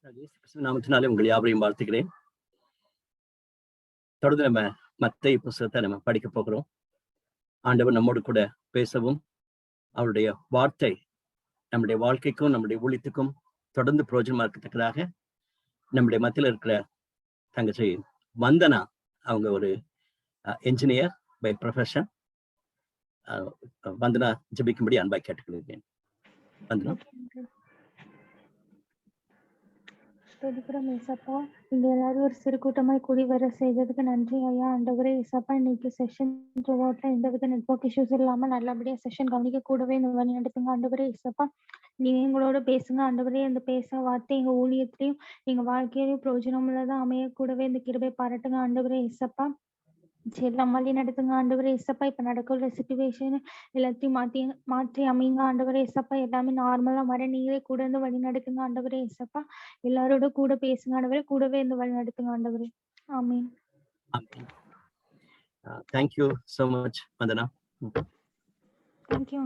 இயேசு கிறிஸ்துவின் நாமத்தினாலே உங்கள் யாவரையும் வாழ்த்துகிறேன். தொடர்ந்து நம்ம மத்தேயு புத்தகத்தை நம்ம படிக்க போகிறோம். ஆண்டவர் நம்மோடு கூட பேசவும் அவருடைய வார்த்தை நம்முடைய வாழ்க்கைக்கும் நம்முடைய ஊழியத்துக்கும் தொடர்ந்து பிரயோஜனமா இருக்கத்தக்கதாக நம்முடைய மத்தியில் இருக்கிற தங்கச்சி வந்தனா, அவங்க ஒரு என்ஜினியர் பை ப்ரொஃபஷன். வந்தனா ஜெபிக்கும்படி அன்பாய் கேட்டுக்கொள்கிறேன். வந்தனா. துதிக்கிறோம் ஏசப்பா. இங்க எல்லாரும் ஒரு சிறு கூட்டமாய் கூடி வர செய்ததுக்கு நன்றி ஐயா. ஆண்டவரே ஏசப்பா, இன்னைக்கு செஷன் எந்தவித நெட்வொர்க் இஷ்யூஸ் இல்லாம நல்லபடியா செஷன் கவனிக்க கூடவே இந்த வழி நடத்துங்க ஆண்டவரே ஏசப்பா. நீங்க எங்களோட பேசுங்க ஆண்டவரே. அந்த பேச வார்த்தை எங்க ஊழியத்திலையும் எங்க வாழ்க்கையிலையும் பிரயோஜனம் உள்ளதா அமைய கூடவே இந்த கிருபை பாராட்டுங்க ஆண்டவரே ஏசப்பா. எல்லாம் வழி நடத்துங்க ஆண்டவரே ஏசப்பா. இப்ப நடக்கிற சிச்சுவேஷன் எல்லாத்தையும் மாற்றி அமைங்க ஆண்டவரே ஏசப்பா. எல்லாமே நார்மலா வர நீங்களே கூட இருந்து வழி நடத்துங்க ஆண்டவரே ஏசப்பா. எல்லாரோட கூட பேசுங்க ஆண்டவரே. கூடவே இருந்து வழி நடத்துங்க ஆண்டவரே. ஆமென். Thank you so much, Vandana. Thank you.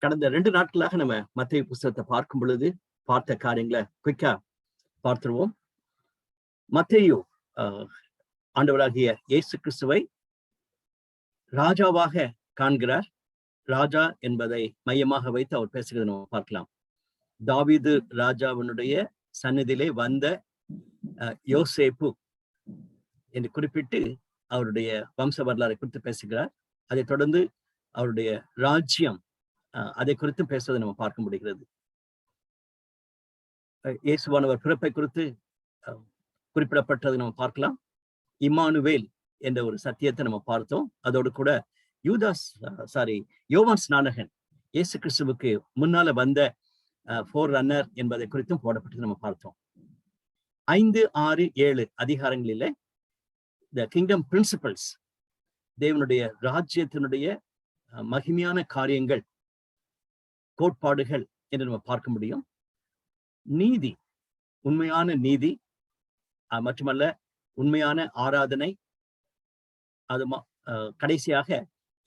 கடந்த 2 நாட்களாக நம்ம மத்தேயு புத்தகத்தை பார்க்கும் பொழுது பார்த்த காரியங்களை குயிக்கா பார்த்துருவோம். மத்தேயு ஆண்டவராகிய இயேசு கிறிஸ்துவை ராஜாவாக காண்கிறார். ராஜா என்பதை மையமாக வைத்து அவர் பேசுகிறதை நம்ம பார்க்கலாம். தாவீது ராஜாவினுடைய சந்நிதியிலே வந்த யோசேப்பு என்று குறிப்பிட்டு அவருடைய வம்ச வரலாறை குறித்து பேசுகிறார். அதை தொடர்ந்து அவருடைய ராஜ்யம் அதை குறித்து பேசுவதை நம்ம பார்க்க முடிகிறது. இயேசுவானவர் பிறப்பை குறித்து குறிப்பிடப்பட்டதை நம்ம பார்க்கலாம். இம்மானுவேல் என்ற ஒரு சத்தியத்தை நம்ம பார்த்தோம். அதோடு கூட யோவான் ஸ்நானகன் இயேசு கிறிஸ்துவுக்கு முன்னால வந்த ஃபோர் ரன்னர் என்பதை குறித்தும் போடப்பட்டது நம்ம பார்த்தோம். 5, 6, 7 அதிகாரங்களிலே த கிங்டம் பிரின்சிபல்ஸ், தேவனுடைய ராஜ்யத்தினுடைய மகிமையான காரியங்கள், கோட்பாடுகள் என்று நம்ம பார்க்க முடியும். நீதி, உண்மையான நீதி, மட்டுமல்ல உண்மையான ஆராதனை, அது கடைசியாக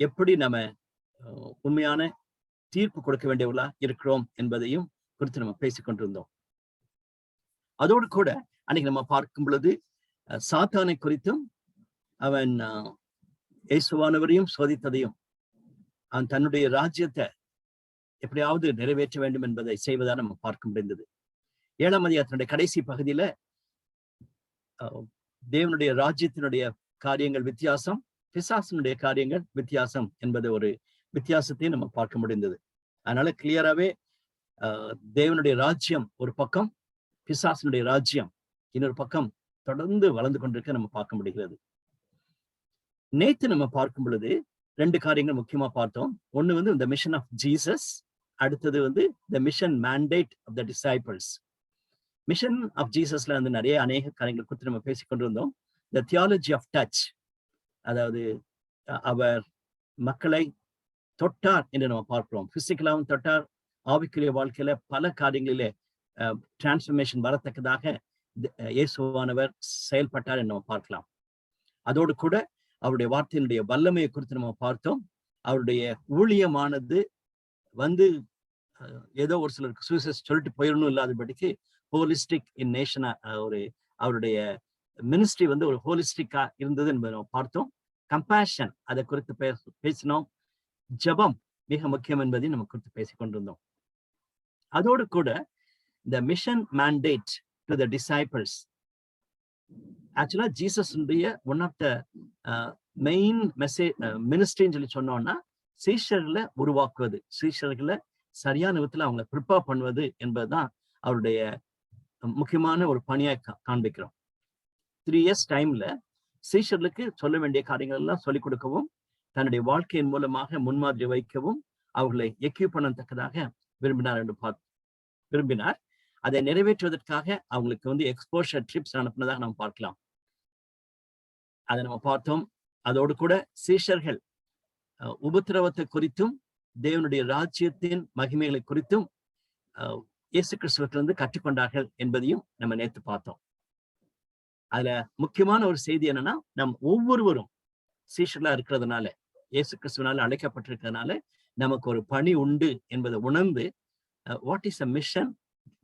எப்படி நம்ம உண்மையான தீர்ப்பு கொடுக்க வேண்டியவர்களா இருக்கிறோம் என்பதையும் குறித்து நம்ம பேசிக் கொண்டிருந்தோம். அதோடு கூட அன்னைக்கு நம்ம பார்க்கும் பொழுது சாத்தானை குறித்தும் அவன் இயேசுவானவரையும் சோதித்ததையும் அவன் தன்னுடைய ராஜ்யத்தை எப்படியாவது நிறைவேற்ற வேண்டும் என்பதை செய்வதா நம்ம பார்க்க முடிந்தது. 7ஆம் அதிகாரத்தினுடைய கடைசி பகுதியில தேவனுடைய ராஜ்யத்தினுடைய காரியங்கள் வித்தியாசம், பிசாசனுடைய காரியங்கள் வித்தியாசம் என்பது ஒரு வித்தியாசத்தையும் நம்ம பார்க்க முடிந்தது. அதனால கிளியராவே தேவனுடைய ராஜ்யம் ஒரு பக்கம், பிசாசனுடைய ராஜ்யம் இன்னொரு பக்கம் தொடர்ந்து வளர்ந்து கொண்டிருக்க நம்ம பார்க்க முடிகிறது. நேத்து நம்ம பார்க்கும் பொழுது 2 காரியங்கள் முக்கியமா பார்த்தோம். ஒண்ணு வந்து the mission of Jesus, அடுத்தது வந்து the mission mandate of the disciples. Mission of ஜீசஸ்ல வந்து அநேக காரியங்கள் குறித்து நம்ம பேசிக் கொண்டிருந்தோம். த தியாலஜி ஆஃப் டச், அதாவது அவர் மக்களை தொட்டார் என்று நம்ம பார்க்கிறோம். பிசிக்கலாவும் தொட்டார், ஆவிக்குரிய வாழ்க்கையில பல காரியங்களிலே டிரான்ஸ்ஃபர்மேஷன் வரத்தக்கதாக இயேசுவானவர் செயல்பட்டார் என்று நம்ம பார்க்கலாம். அதோடு கூட அவருடைய வார்த்தையினுடைய வல்லமையை குறித்து நம்ம பார்த்தோம். அவருடைய ஊழியமானது வந்து ஏதோ ஒரு சிலருக்கு சுவிசேஷம் சொல்லிட்டு போயிடணும் இல்லாதபடிக்கு ஹோலிஸ்டிக் இன் நேஷனா ஒரு அவருடைய மினிஸ்ட்ரி வந்து ஒரு ஹோலிஸ்டிக்கா இருந்தது என்பதை நம்ம பார்த்தோம். கம்பேஷன், அதை குறித்து பேசினோம். ஜெபம் மிக முக்கியம் என்பதையும் நம்ம குறித்து பேசிக் கொண்டிருந்தோம். அதோடு கூட இந்த mission mandate to the disciples, ஆக்சுவலா ஜீசஸுடைய ஒன் ஆஃப் த மெயின் மினிஸ்ட்ரின்னு சொல்லி சொன்னோம்னா சீஷர்களை உருவாக்குவது, சீஷர்களை சரியான விதத்துல அவங்க ப்ரிப்பேர் பண்ணுவது என்பதுதான் அவருடைய முக்கியமான ஒரு பணியாய் காண்பிக்கிறோம். 3 years டைம்ல சீஷர்களுக்கு சொல்ல வேண்டிய காரியங்கள் எல்லாம் சொல்லிக் கொடுக்கவும், தன்னுடைய வாழ்க்கையின் மூலமாக முன்மாதிரி வைக்கவும், அவர்களை எக்யூப் பண்ணத்தக்கதாக விரும்பினார். அதை நிறைவேற்றுவதற்காக அவங்களுக்கு வந்து எக்ஸ்போஷர் ட்ரிப்ஸ் அனுப்பினதாக நம்ம பார்க்கலாம். அதை நம்ம பார்த்தோம். அதோடு கூட சீஷர்கள் உபத்திரவத்தை குறித்தும் தேவனுடைய ராஜ்யத்தின் மகிமைகளை குறித்தும் இயேசு கிறிஸ்துவிலிருந்து கற்றுக்கொண்டார்கள் என்பதையும் நம்ம நேற்று பார்த்தோம். அதுல முக்கியமான ஒரு செய்தி என்னன்னா, நம் ஒவ்வொருவரும் சீஷர்களா இருக்கிறதுனால, இயேசு கிறிஸ்துவினால அழைக்கப்பட்டிருக்கிறதுனால நமக்கு ஒரு பணி உண்டு என்பதை உணர்ந்து, what is a mission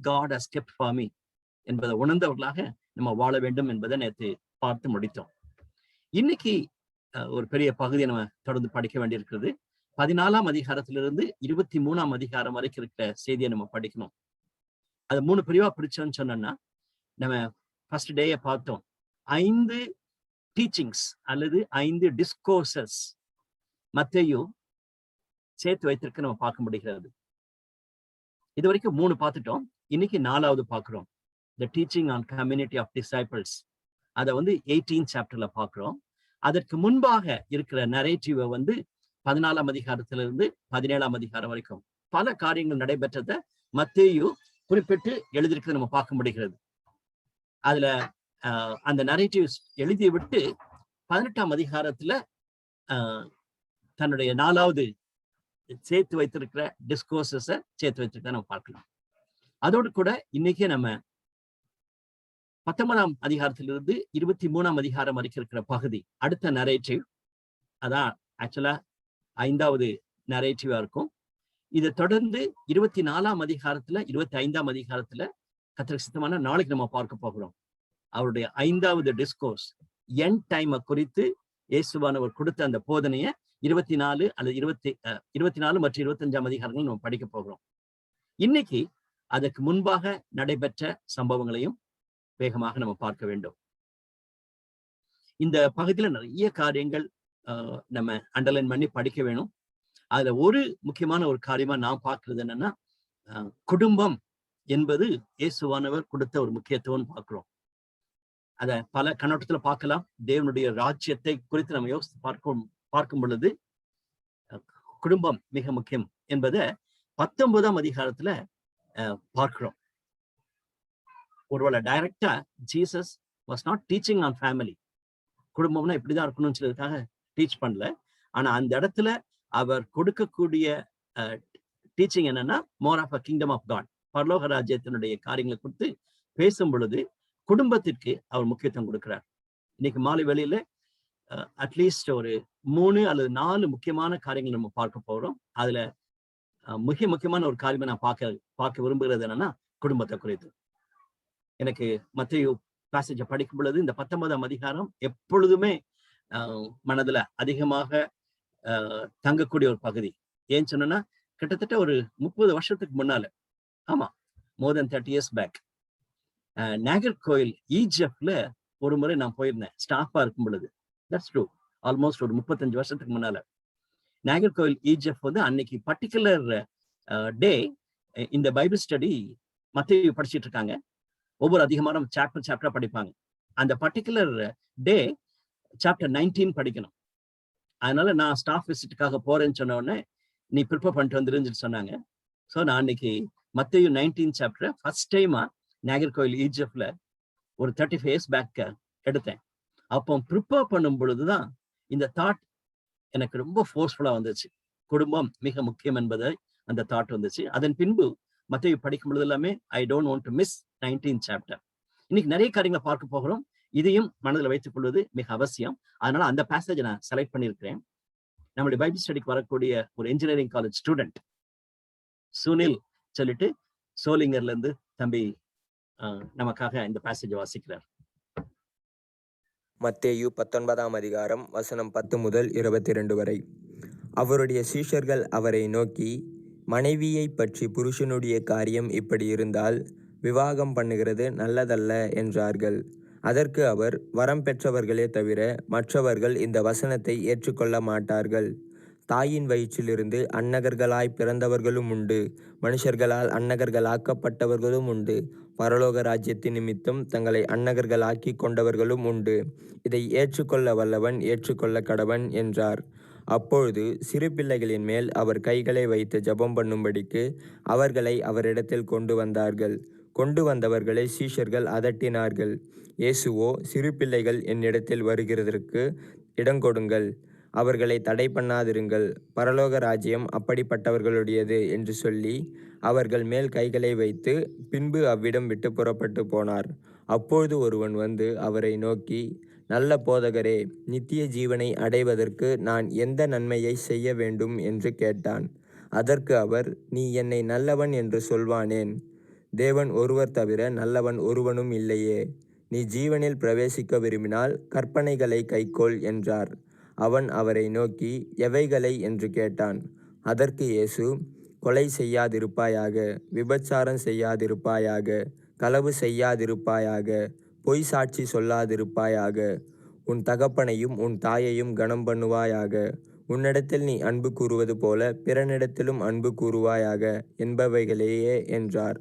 God has kept for me என்பதை உணர்ந்தவர்களாக நம்ம வாழ வேண்டும் என்பதை நேற்று பார்த்து முடித்தோம். இன்னைக்கு ஒரு பெரிய பகுதியை நம்ம தொடர்ந்து படிக்க வேண்டியிருக்கிறது. 14ஆம் அதிகாரத்திலிருந்து 23ஆம் அதிகாரம் வரைக்கும் இருக்கிற செய்தியை நம்ம படிக்கணும். அது 3 பிரிவா பிரிச்சோன்னு சொன்னோம்னா, நம்ம ஃபர்ஸ்ட் டேயை பார்த்தோம். 5 டீச்சிங்ஸ் அல்லது 5 டிஸ்கோர்சஸ் மத்தேயு சேர்த்து வைத்திருக்க நம்ம பார்க்க முடிகிறது. இது வரைக்கும் 3 பார்த்துட்டோம். இன்னைக்கு 4வது பார்க்கிறோம். The teaching on community of disciples. அதை 18th சாப்டர்ல பார்க்கிறோம். அதற்கு முன்பாக இருக்கிற நரேட்டிவை 14ஆம் அதிகாரத்திலிருந்து 17ஆம் அதிகாரம் வரைக்கும் பல காரியங்கள் நடைபெற்றதை மத்தேயு குறிப்பிட்டு எழுதியிருக்கிறத நம்ம பார்க்க முடிகிறது. அதுல அந்த நரேட்டிவ்ஸ் எழுதி விட்டு 18ஆம் அதிகாரத்துல தன்னுடைய 4வது சேர்த்து வைத்திருக்கிற டிஸ்கோர்சஸ சேர்த்து வைத்திருக்க நம்ம பார்க்கலாம். அதோடு கூட இன்னைக்கு நம்ம 19ஆம் அதிகாரத்திலிருந்து 23ஆம் அதிகாரம் வரைக்கும் இருக்கிற பகுதி அடுத்த நரேட்டிவ், அதான் ஆக்சுவலா 5வது நரேட்டிவா இருக்கும். இதை தொடர்ந்து 24ஆம் அதிகாரத்துல 25ஆம் அதிகாரத்துல கர்த்தருக்கு சித்தமான நாளைக்கு நம்ம பார்க்க போகிறோம். அவருடைய 5வது டிஸ்கோர்ஸ் எண்ட் டைமை குறித்து இயேசுவானவர் கொடுத்த அந்த போதனையை 24 அல்லது 24 மற்றும் 25ஆம் அதிகாரங்கள் நம்ம படிக்க போகிறோம். இன்னைக்கு அதற்கு முன்பாக நடைபெற்ற சம்பவங்களையும் வேகமாக நம்ம பார்க்க வேண்டும். இந்த பகுதியில நிறைய காரியங்கள் நம்ம அண்டர்லைன் பண்ணி படிக்க வேணும். அதுல ஒரு முக்கியமான ஒரு காரியமா நான் பார்க்கிறது என்னன்னா, குடும்பம் என்பது இயேசுவானவர் கொடுத்த ஒரு முக்கியத்துவம் பார்க்கிறோம். அத பல கண்ணோட்டத்துல பார்க்கலாம். தேவனுடைய ராஜ்யத்தை குறித்து நம்ம யோசித்து பார்க்கும் பொழுது குடும்பம் மிக முக்கியம் என்பதை 19ஆம் அதிகாரத்துல பார்க்கிறோம். ஒருவேளை டைரக்டா Jesus was not teaching on family, குடும்பம்னா இப்படிதான் இருக்கணும்னு சொல்றதுக்காக டீச் பண்ணல. ஆனா அந்த இடத்துல அவர் கொடுக்கக்கூடிய டீச்சிங் என்னன்னா, more of a kingdom of God, பரலோக ராஜ்யத்தினுடைய காரியங்களை குறித்து பேசும் பொழுது குடும்பத்திற்கு அவர் முக்கியத்துவம் கொடுக்கிறார். இன்னைக்கு மாலை வேளையில அட்லீஸ்ட் ஒரு 3 அல்லது 4 முக்கியமான காரியங்கள் நம்ம பார்க்க போறோம். அதுல மிக முக்கியமான ஒரு காரியத்தை நான் பார்க்க விரும்புகிறது என்னன்னா, குடும்பத்தை குறித்து. எனக்கு மத்தேயு பேசேஜை படிக்கும் பொழுது இந்த 19ஆம் அதிகாரம் எப்பொழுதுமே மனதுல அதிகமாக தங்கக்கூடிய ஒரு பகுதி. ஏன்னு சொன்னா, கிட்டத்தட்ட ஒரு 30 வருஷத்துக்கு முன்னால, ஆமா, மோர் தென் 30 years பேக், நாகர்கோயில் ஈஜிப்ட்ல ஒரு முறை நான் போயிருந்தேன் ஸ்டாஃபா இருக்கும் பொழுது. தட்ஸ் ட்ரூ, ஆல்மோஸ்ட் ஒரு 35 வருஷத்துக்கு முன்னால. நாகர்கோயில் ஈஜிப்ட் அன்னைக்கு பர்டிகுலர் டே இந்த பைபிள் ஸ்டடி மத்தேயு படிச்சுட்டு இருக்காங்க. ஒவ்வொரு அதிகமான சாப்டரா படிப்பாங்க. அந்த பர்டிகுலர் டே சாப்டர் 19 படிக்கணும். அதனால நான் ஸ்டாஃப் விசிட்டுக்காக போறேன்னு சொன்ன உடனே, நீ ப்ரிப்பேர் பண்ணிட்டு வந்துருன்னு சொன்னாங்க. ஸோ நான் அன்னைக்கு மத்தேயு 19 சாப்டரை ஃபர்ஸ்ட் டைமா நாகர்கோயில் ஈஜிப்ட்ல ஒரு 35 years பேக் எடுத்தேன். அப்போ ப்ரிப்பேர் பண்ணும் பொழுதுதான் இந்த தாட் எனக்கு ரொம்ப ஃபோர்ஸ்ஃபுல்லா வந்துச்சு. குடும்பம் மிக முக்கியம் என்பதை அந்த தாட் வந்துச்சு. அதன் பின்பு மத்தேயு படிக்கும் பொழுது எல்லாமே I don't want to miss 19th chapter. இன்னைக்கு நிறைய காரியங்களை பார்க்க போகிறோம். இதையும் மனதில் வைத்துக் கொள்வது மிக அவசியம். அதனால அந்த பேசேஜை நான் செலக்ட் பண்ணியிருக்கிறேன். நம்மளுடைய பைபிள் ஸ்டடிக்கு வரக்கூடிய ஒரு இன்ஜினியரிங் காலேஜ் ஸ்டூடெண்ட் சுனில் சொல்லிட்டு சோலிங்கர்ல இருந்து தம்பி நமக்காக இந்த பேசேஜை வாசிக்கிறார். மத்தேயு 19ஆம் அதிகாரம் வசனம் 10 முதல் 22 வரை. அவருடைய சீஷர்கள் அவரை நோக்கி, மனைவியை பற்றி புருஷனுடைய காரியம் இப்படி இருந்தால் விவாகம் பண்ணுகிறது நல்லதல்ல என்றார்கள். அதற்கு அவர், வரம் பெற்றவர்களே தவிர மற்றவர்கள் இந்த வசனத்தை ஏற்றுக்கொள்ள மாட்டார்கள். தாயின் வயிற்றிலிருந்து அன்னகர்களாய் பிறந்தவர்களும் உண்டு, மனுஷர்களால் அன்னகர்களாக்கப்பட்டவர்களும் உண்டு, பரலோக ராஜ்யத்தின் நிமித்தம் தங்களை அன்னகர்களாக்கி கொண்டவர்களும் உண்டு. இதை ஏற்றுக்கொள்ள வல்லவன் ஏற்றுக்கொள்ள கடவன் என்றார். அப்பொழுது சிறு பிள்ளைகளின் மேல் அவர் கைகளை வைத்து ஜெபம் பண்ணும்படிக்கு அவர்களை அவரிடத்தில் கொண்டு வந்தார்கள். கொண்டு வந்தவர்களை சீஷர்கள் அதட்டினார்கள். இயேசுவோ, சிறு பிள்ளைகள் என்னிடத்தில் வருகிறதற்கு இடங்கொடுங்கள், அவர்களை தடை பண்ணாதிருங்கள், பரலோக ராஜ்யம் அப்படிப்பட்டவர்களுடையது என்று சொல்லி அவர்கள் மேல் கைகளை வைத்து பின்பு அவ்விடம் விட்டு புறப்பட்டு போனார். அப்பொழுது ஒருவன் வந்து அவரை நோக்கி, நல்ல போதகரே, நித்திய ஜீவனை அடைவதற்கு நான் எந்த நன்மையை செய்ய வேண்டும் என்று கேட்டான். அதற்கு அவர், நீ என்னை நல்லவன் என்று சொல்வானேன்? தேவன் ஒருவர் தவிர நல்லவன் ஒருவனும் இல்லையே. நீ ஜீவனில் பிரவேசிக்க விரும்பினால் கற்பனைகளை கைக்கொள் என்றார். அவன் அவரை நோக்கி, எவைகளை என்று கேட்டான். அதற்கு இயேசு, கொலை செய்யாதிருப்பாயாக, விபச்சாரம் செய்யாதிருப்பாயாக, களவு செய்யாதிருப்பாயாக, பொய் சாட்சி சொல்லாதிருப்பாயாக, உன் தகப்பனையும் உன் தாயையும் கனம் பண்ணுவாயாக, உன்னிடத்தில் நீ அன்பு கூறுவது போல பிறனிடத்திலும் அன்பு கூறுவாயாக என்பவைகளையே என்றார்.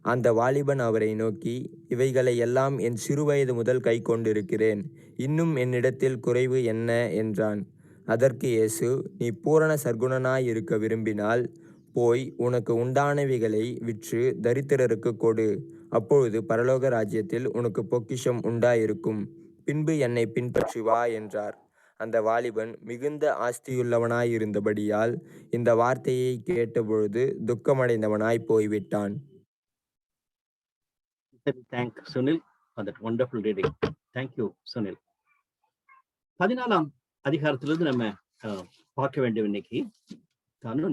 அந்த வாலிபன் அவரை நோக்கி, இவைகளை எல்லாம் என் சிறுவயது முதல் கை கொண்டிருக்கிறேன், இன்னும் என்னிடத்தில் குறைவு என்ன என்றான். அதற்கு இயேசு, நீ பூரண சர்க்குணனாயிருக்க விரும்பினால் போய் உனக்கு உண்டானவைகளை விற்று தரித்திரருக்கு கொடு, அப்பொழுது பரலோக ராஜ்யத்தில் உனக்கு பொக்கிஷம் உண்டாயிருக்கும், பின்பு என்னை பின்பற்றி வா என்றார். அந்த வாலிபன் மிகுந்த ஆஸ்தியுள்ளவனாயிருந்தபடியால் இந்த வார்த்தையை கேட்டபொழுது துக்கமடைந்தவனாய் போய்விட்டான். Thank Sunil for that wonderful reading. Thank you, Sunil. 14ஆம் அதிகாரத்திலிருந்து நம்ம பார்க்க வேண்டிய இன்னைக்கு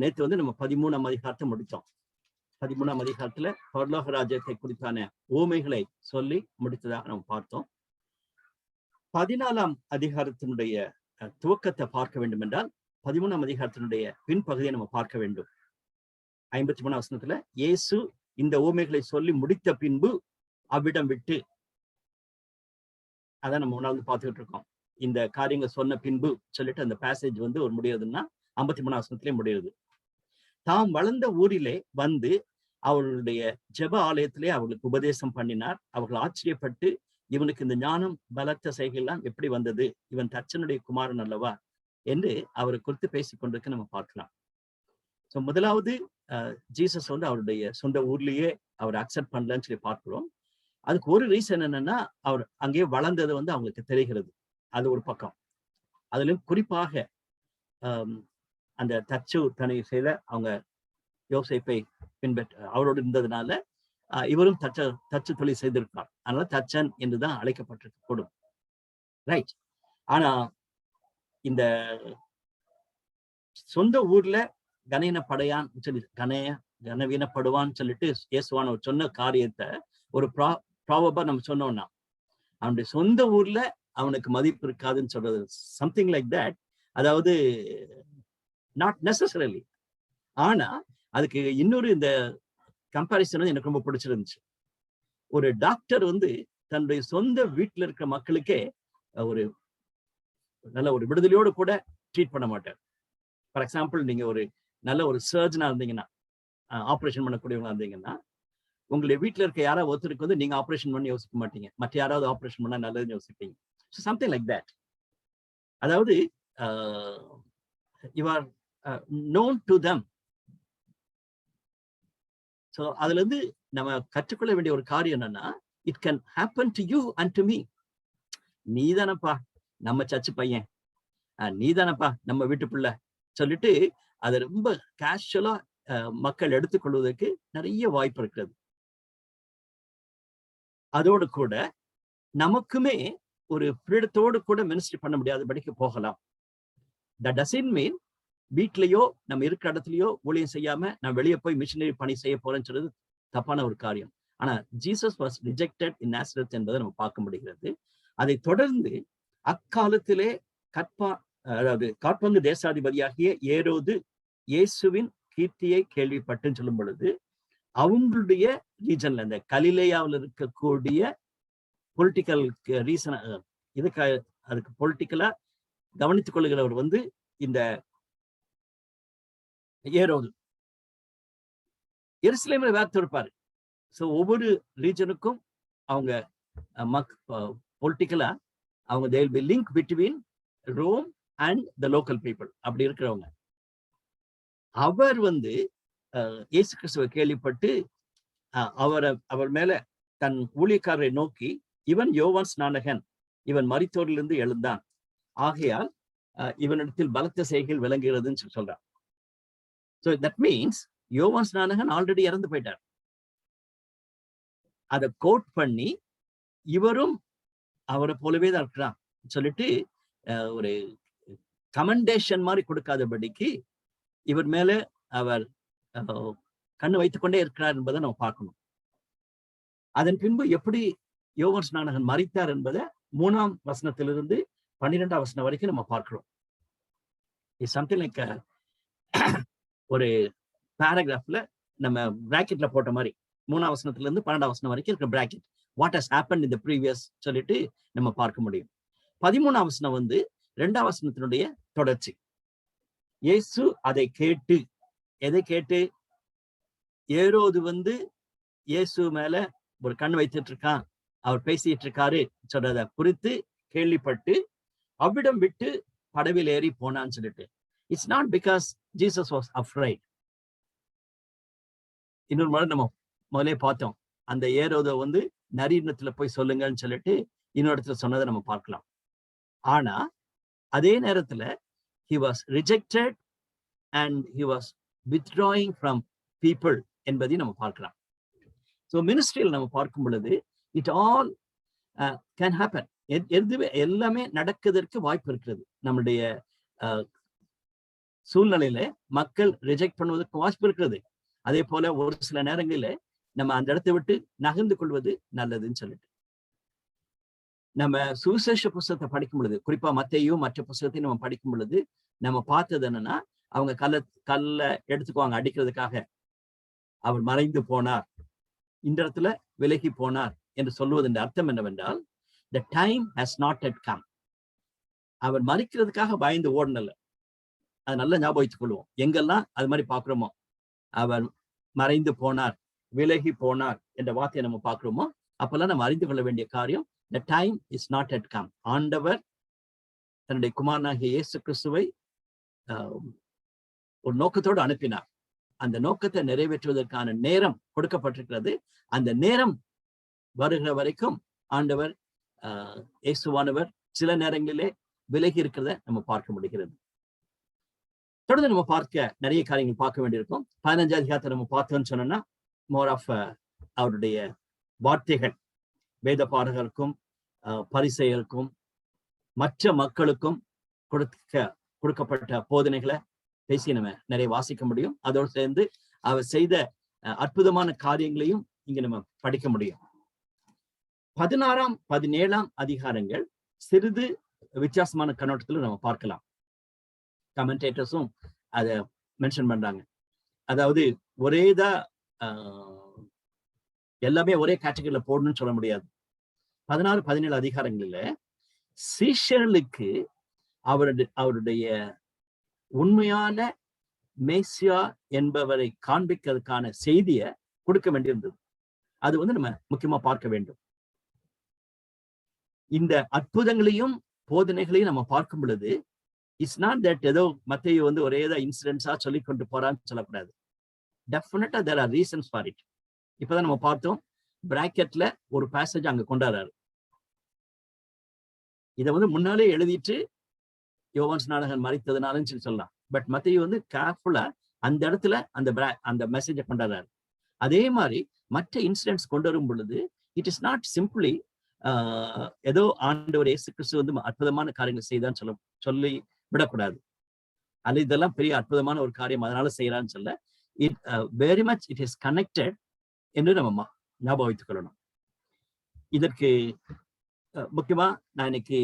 நேற்று வந்து நம்ம 13ஆம் அதிகாரத்தை முடித்தோம். 13ஆம் அதிகாரத்துல பரலோக ராஜ்யத்தை குறித்தான ஓமைகளை சொல்லி முடித்ததாக நம்ம பார்த்தோம். 14ஆம் அதிகாரத்தினுடைய துவக்கத்தை பார்க்க வேண்டும் என்றால் 13ஆம் அதிகாரத்தினுடைய பின்பகுதியை நம்ம பார்க்க வேண்டும். 53ஆம் வசனத்துல இயேசு இந்த ஓமைகளை சொல்லி முடித்த பின்பு அவ்விடம் விட்டு, அதான் நம்ம உணர்ந்து பார்த்துக்கிட்டு இருக்கோம். இந்த காரியங்கள் சொன்ன பின்பு சொல்லிட்டு அந்த பேசேஜ் வந்து ஒரு முடியுதுன்னா 53ஆம் வசனத்திலே முடியுது. தாம் வளர்ந்த ஊரிலே வந்து அவர்களுடைய ஜெப ஆலயத்திலே அவர்களுக்கு உபதேசம் பண்ணினார். அவர்கள் ஆச்சரியப்பட்டு, இவனுக்கு இந்த ஞானம் பலத்த செய்கையெல்லாம் எப்படி வந்தது, இவன் தச்சனுடைய குமாரன் அல்லவா என்று அவரை குறித்து பேசிக் கொண்டிருக்க நம்ம பார்க்கலாம். ஸோ முதலாவது ஜீசஸ் வந்து அவருடைய சொந்த ஊர்லயே அவர் அக்செப்ட் பண்ணலன்னு சொல்லி பார்க்கிறோம். அதுக்கு ஒரு ரீசன் என்னன்னா, அவர் அங்கேயே வளர்ந்தது வந்து அவங்களுக்கு தெரிகிறது. அது ஒரு பக்கம். அதுலயும் குறிப்பாக அந்த தச்சு தனி செய்த அவங்க யோசேப்பை அவரோடு இருந்ததுனால இவரும் தச்சு தொழில் செய்திருக்கார். அதனால தச்சன் என்றுதான் அழைக்கப்பட்டிருக்க கூடும். ரைட். ஆனா இந்த சொந்த ஊர்ல கனவீனப்படையான்னு சொல்லி கனவீனப்படுவான்னு சொல்லிட்டு இயேசுவான சொன்ன காரியத்தை ஒரு ப்ராபபா நம்ம சொன்னோம்னா, அவனுடைய சொந்த ஊர்ல அவனுக்கு மதிப்பு இருக்காதுன்னு சொல்றது, சம்திங் லைக் தட். அதாவது நாட் நெசசரிலி. ஆனா அதுக்கு இன்னொரு இந்த கம்பாரிசன் வந்து எனக்கு ரொம்ப பிடிச்சிருந்துச்சு. ஒரு டாக்டர் வந்து தன்னுடைய சொந்த வீட்டுல இருக்கிற மக்களுக்கே ஒரு நல்ல ஒரு விடுதலையோடு கூட ட்ரீட் பண்ண மாட்டார். ஃபார் எக்ஸாம்பிள், நீங்க ஒரு நல்ல ஒரு சர்ஜனா இருந்தீங்கன்னா, ஆப்ரேஷன் பண்ணக்கூடியவங்களா இருந்தீங்கன்னா, உங்களுடைய வீட்டுல இருக்க யாராவது ஒருத்தருக்கு வந்து நீங்க ஆப்ரேஷன் பண்ணி யோசிக்க மாட்டீங்க, மற்ற யாராவது ஆப்ரேஷன் பண்ணா நல்லதுன்னு யோசிப்பீங்க. Something like that. அதாவது you are known to them. So அதுல இருந்து நம்ம கற்றுக்கொள்ள வேண்டிய ஒரு காரியம் என்னன்னா, it can happen to you and to me. நீ தானப்பா நம்ம சர்ச்சு பையன், நீ தானப்பா நம்ம வீட்டு பிள்ளை சொல்லிட்டு அதை ரொம்ப கேஷுவலா மக்கள் எடுத்துக்கொள்வதற்கு நிறைய வாய்ப்பு இருக்கிறது. அதோடு கூட நமக்குமே ஒரு ஃப்ரீடத்தோடு கூட மினிஸ்ட்ரி பண்ண முடியாதபடிக்கு போகலாம். தட் டசன்ட் மீன் வீட்லயோ நம்ம இருக்கிற இடத்துலயோ ஊழியம் செய்யாம நான் வெளியே போய் மிஷனரி பணி செய்ய போறேன்னு சொல்றது தப்பான ஒரு காரியம். ஆனா Jesus was rejected in Nazareth என்பதை நம்ம பார்க்க முடிகிறது. அதை தொடர்ந்து அக்காலத்திலே அதாவது காற்பங்கு தேசாதிபதியாகிய ஏரோது இயேசுவின் கீர்த்தியை கேள்விப்பட்டுன்னு சொல்லும் பொழுது, அவங்களுடைய ரீஜன்ல இந்த கலிலேயாவில் இருக்கக்கூடிய பொலிட்டிக்கல் ரீசன் இதுக்கு அதுக்கு பொலிட்டிக்கலா கவனித்துக் கொள்ளுகிறவர் வந்து இந்த ஏரோது எருசலேமில் வேர்த்து இருப்பாரு. ஸோ ஒவ்வொரு ரீஜனுக்கும் அவங்க பொலிட்டிக்கலா அவங்க they'll be link between Rome and the local people. அப்படி இருக்கிறவங்க அவர் வந்து இயேசு கிறிஸ்துவை கேள்விப்பட்டு அவர் மேல தன் ஊழியக்காரரை நோக்கி, இவன் யோவான் ஸ்நானகன், இவன் மரித்தோரிலிருந்து எழுந்தான், ஆகையால் இவனிடத்தில் பலத்த செய்கைகள் விளங்குகிறதுன்னு சொல்றான். So that means யோவான் ஸ்நானகன் ஆல்ரெடி இறந்து போயிட்டார். அதை கோட் பண்ணி இவரும் அவரை போலவே தான் இருக்கிறான் சொல்லிட்டு ஒரு கமெண்டேஷன் மாதிரி கொடுக்காதபடிக்கு இவர் மேல அவர் கண்ணு வைத்துக் கொண்டே இருக்கிறார் என்பதை நம்ம பார்க்கணும். அதன் பின்பு எப்படி யோவான் ஸ்நானகன் மரித்தார் என்பதை 3ஆம் வசனத்திலிருந்து 12ஆம் வசனம் வரைக்கும் நம்ம பார்க்கிறோம். இட்ஸ் சம்திங் லைக் ஒரு பேராகிராஃப்ல நம்ம பிராக்கெட்ல போட்ட மாதிரி 3ஆம் வசனத்துல இருந்து 12ஆம் வசனம் வரைக்கும் இருக்கிற bracket, what has happen in the previous சொல்லிட்டு நம்ம பார்க்க முடியும். 13ஆம் வசனம் வந்து 2ஆம் வசனத்தினுடைய தொடர்ச்சி. இயேசு அதை கேட்டு, எதை கேட்டு? ஏரோது வந்து இயேசு மேல ஒரு கண் வைத்துட்டு இருக்கான், அவர் பேசிட்டு இருக்காரு சொல்றத குறித்து கேள்விப்பட்டு அவ்விடம் விட்டு படவில் ஏறி போனான்னு சொல்லிட்டு. It's not because Jesus was afraid. இன்னொரு முறை நம்ம முதலே பார்த்தோம், அந்த ஏரோத வந்து நரியினத்துல போய் சொல்லுங்கன்னு சொல்லிட்டு இன்னொரு இடத்துல சொன்னதை நம்ம பார்க்கலாம். ஆனா அதே நேரத்துல he was rejected and he was withdrawing from people என்பதையும் நம்ம பார்க்கலாம். ஸோ மினிஸ்ட்ரியில் நம்ம பார்க்கும் பொழுது இட் ஆல் கேன் ஹேப்பன். எதுவே எல்லாமே நடக்கிறதுக்கு வாய்ப்பு இருக்கிறது. நம்மளுடைய சூழ்நிலையில மக்கள் ரிஜெக்ட் பண்ணுவதற்கு வாய்ப்பு இருக்கிறது. அதே போல ஒரு சில நேரங்களில நம்ம அந்த இடத்தை விட்டு நகர்ந்து கொள்வது நல்லதுன்னு சொல்லிட்டு நம்ம சுவிசேஷ புஸ்தகத்தை படிக்கும் பொழுது, குறிப்பா மத்தேயும் மற்ற புஸ்தகத்தையும் நம்ம படிக்கும் பொழுது நம்ம பார்த்தது என்னன்னா, அவங்க கல்ல எடுத்துக்குவாங்க அடிக்கிறதுக்காக. அவர் மறைந்து போனார், இந்த இடத்துல விலகி போனார் என்று சொல்வதன் அர்த்தம் என்னவென்றால், the time has not yet come. அவர் மறிக்கிறதுக்காக பயந்து ஓடனல. அது நல்ல ஞாபகம் வைத்துக் கொள்வோம். எங்கெல்லாம் அது மாதிரி பார்க்கிறோமோ, அவர் மறைந்து போனார், விலகி போனார் என்ற வார்த்தையை நம்ம பார்க்கிறோமோ, அப்பெல்லாம் நம்ம அறிந்து கொள்ள வேண்டிய காரியம், the time is not yet come. ஆண்டவர் தன்னுடைய குமாரனாகிய இயேசு கிறிஸ்துவை ஒரு நோக்கத்தோடு அனுப்பினார். அந்த நோக்கத்தை நிறைவேற்றுவதற்கான நேரம் கொடுக்கப்பட்டிருக்கிறது. அந்த நேரம் வருகிற வரைக்கும் ஆண்டவர் இயேசுவானவர் சில நேரங்களிலே விலகி இருக்கிறத நம்ம பார்க்க முடிகிறது. தொடர்ந்து நம்ம பார்க்க நிறைய காரியங்கள் பார்க்க வேண்டியிருக்கும். 15ஆம் அதிகாரத்தை நம்ம பார்த்தோம்னு சொன்னோம்னா, மோர் ஆஃப் அவருடைய வார்த்தைகள் வேத பாடகருக்கும் பரிசேயருக்கும் மற்ற மக்களுக்கும் கொடுக்கப்பட்ட போதனைகளை பேசி நம்ம நிறைய வாசிக்க முடியும். அதோடு சேர்ந்து அவர் செய்த அற்புதமான காரியங்களையும் இங்க நம்ம படிக்க முடியும். 16ஆம் 17ஆம் அதிகாரங்கள் சிறிது வித்தியாசமான கண்ணோட்டத்தில் நம்ம பார்க்கலாம். கமெண்டேட்டர்ஸும் அதை மென்ஷன் பண்றாங்க. அதாவது ஒரேதான் எல்லாமே ஒரே கேட்டகரியில போடணும்னு சொல்ல முடியாது. 16, 17 அதிகாரங்களில சீஷர்களுக்கு அவருடைய உண்மையான மேசியா என்பவரை காண்பிக்கிறதுக்கான செய்தியை கொடுக்க வேண்டியிருந்தது. அது வந்து நம்ம முக்கியமா பார்க்க வேண்டும். இந்த அற்புதங்களையும் போதனைகளையும் நம்ம பார்க்கும் பொழுது, இட்ஸ் நாட் தட் ஏதோ மத்தேயு வந்து ஒரேதான் இன்சிடென்ட்ஸா சொல்லி கொண்டு போறான்னு சொல்லக்கூடாது. டெஃபினட்டா there are reasons for it. இப்பதான் நம்ம பார்த்தோம், பிராக்கெட்ல ஒரு பேசேஜ் அங்க கொண்டாடுறாரு. இதை வந்து முன்னாலே எழுதிட்டு யோவான் ஸ்நானகன் மரித்ததுனாலன்னு சொல்லலாம். பட் மத்தேயு வந்து கேர்ஃபுல்லா அந்த இடத்துல அந்த மெசேஜை கொண்டாடுறாரு. அதே மாதிரி மற்ற இன்சிடென்ட்ஸ் கொண்டு வரும் பொழுது இட் இஸ் நாட் சிம்பிளி ஏதோ ஆண்டவர் இயேசு கிறிஸ்து வந்து அற்புதமான காரியங்கள் செய்தான்னு சொல்லி விடக்கூடாது. அது இதெல்லாம் பெரிய அற்புதமான ஒரு காரியம் அதனால செய்யறான்னு சொல்ல, it very much it is connected என்று நம்ம ஞாபகம் வைத்துக் கொள்ளணும். இதற்கு முக்கியமா நான் இன்னைக்கு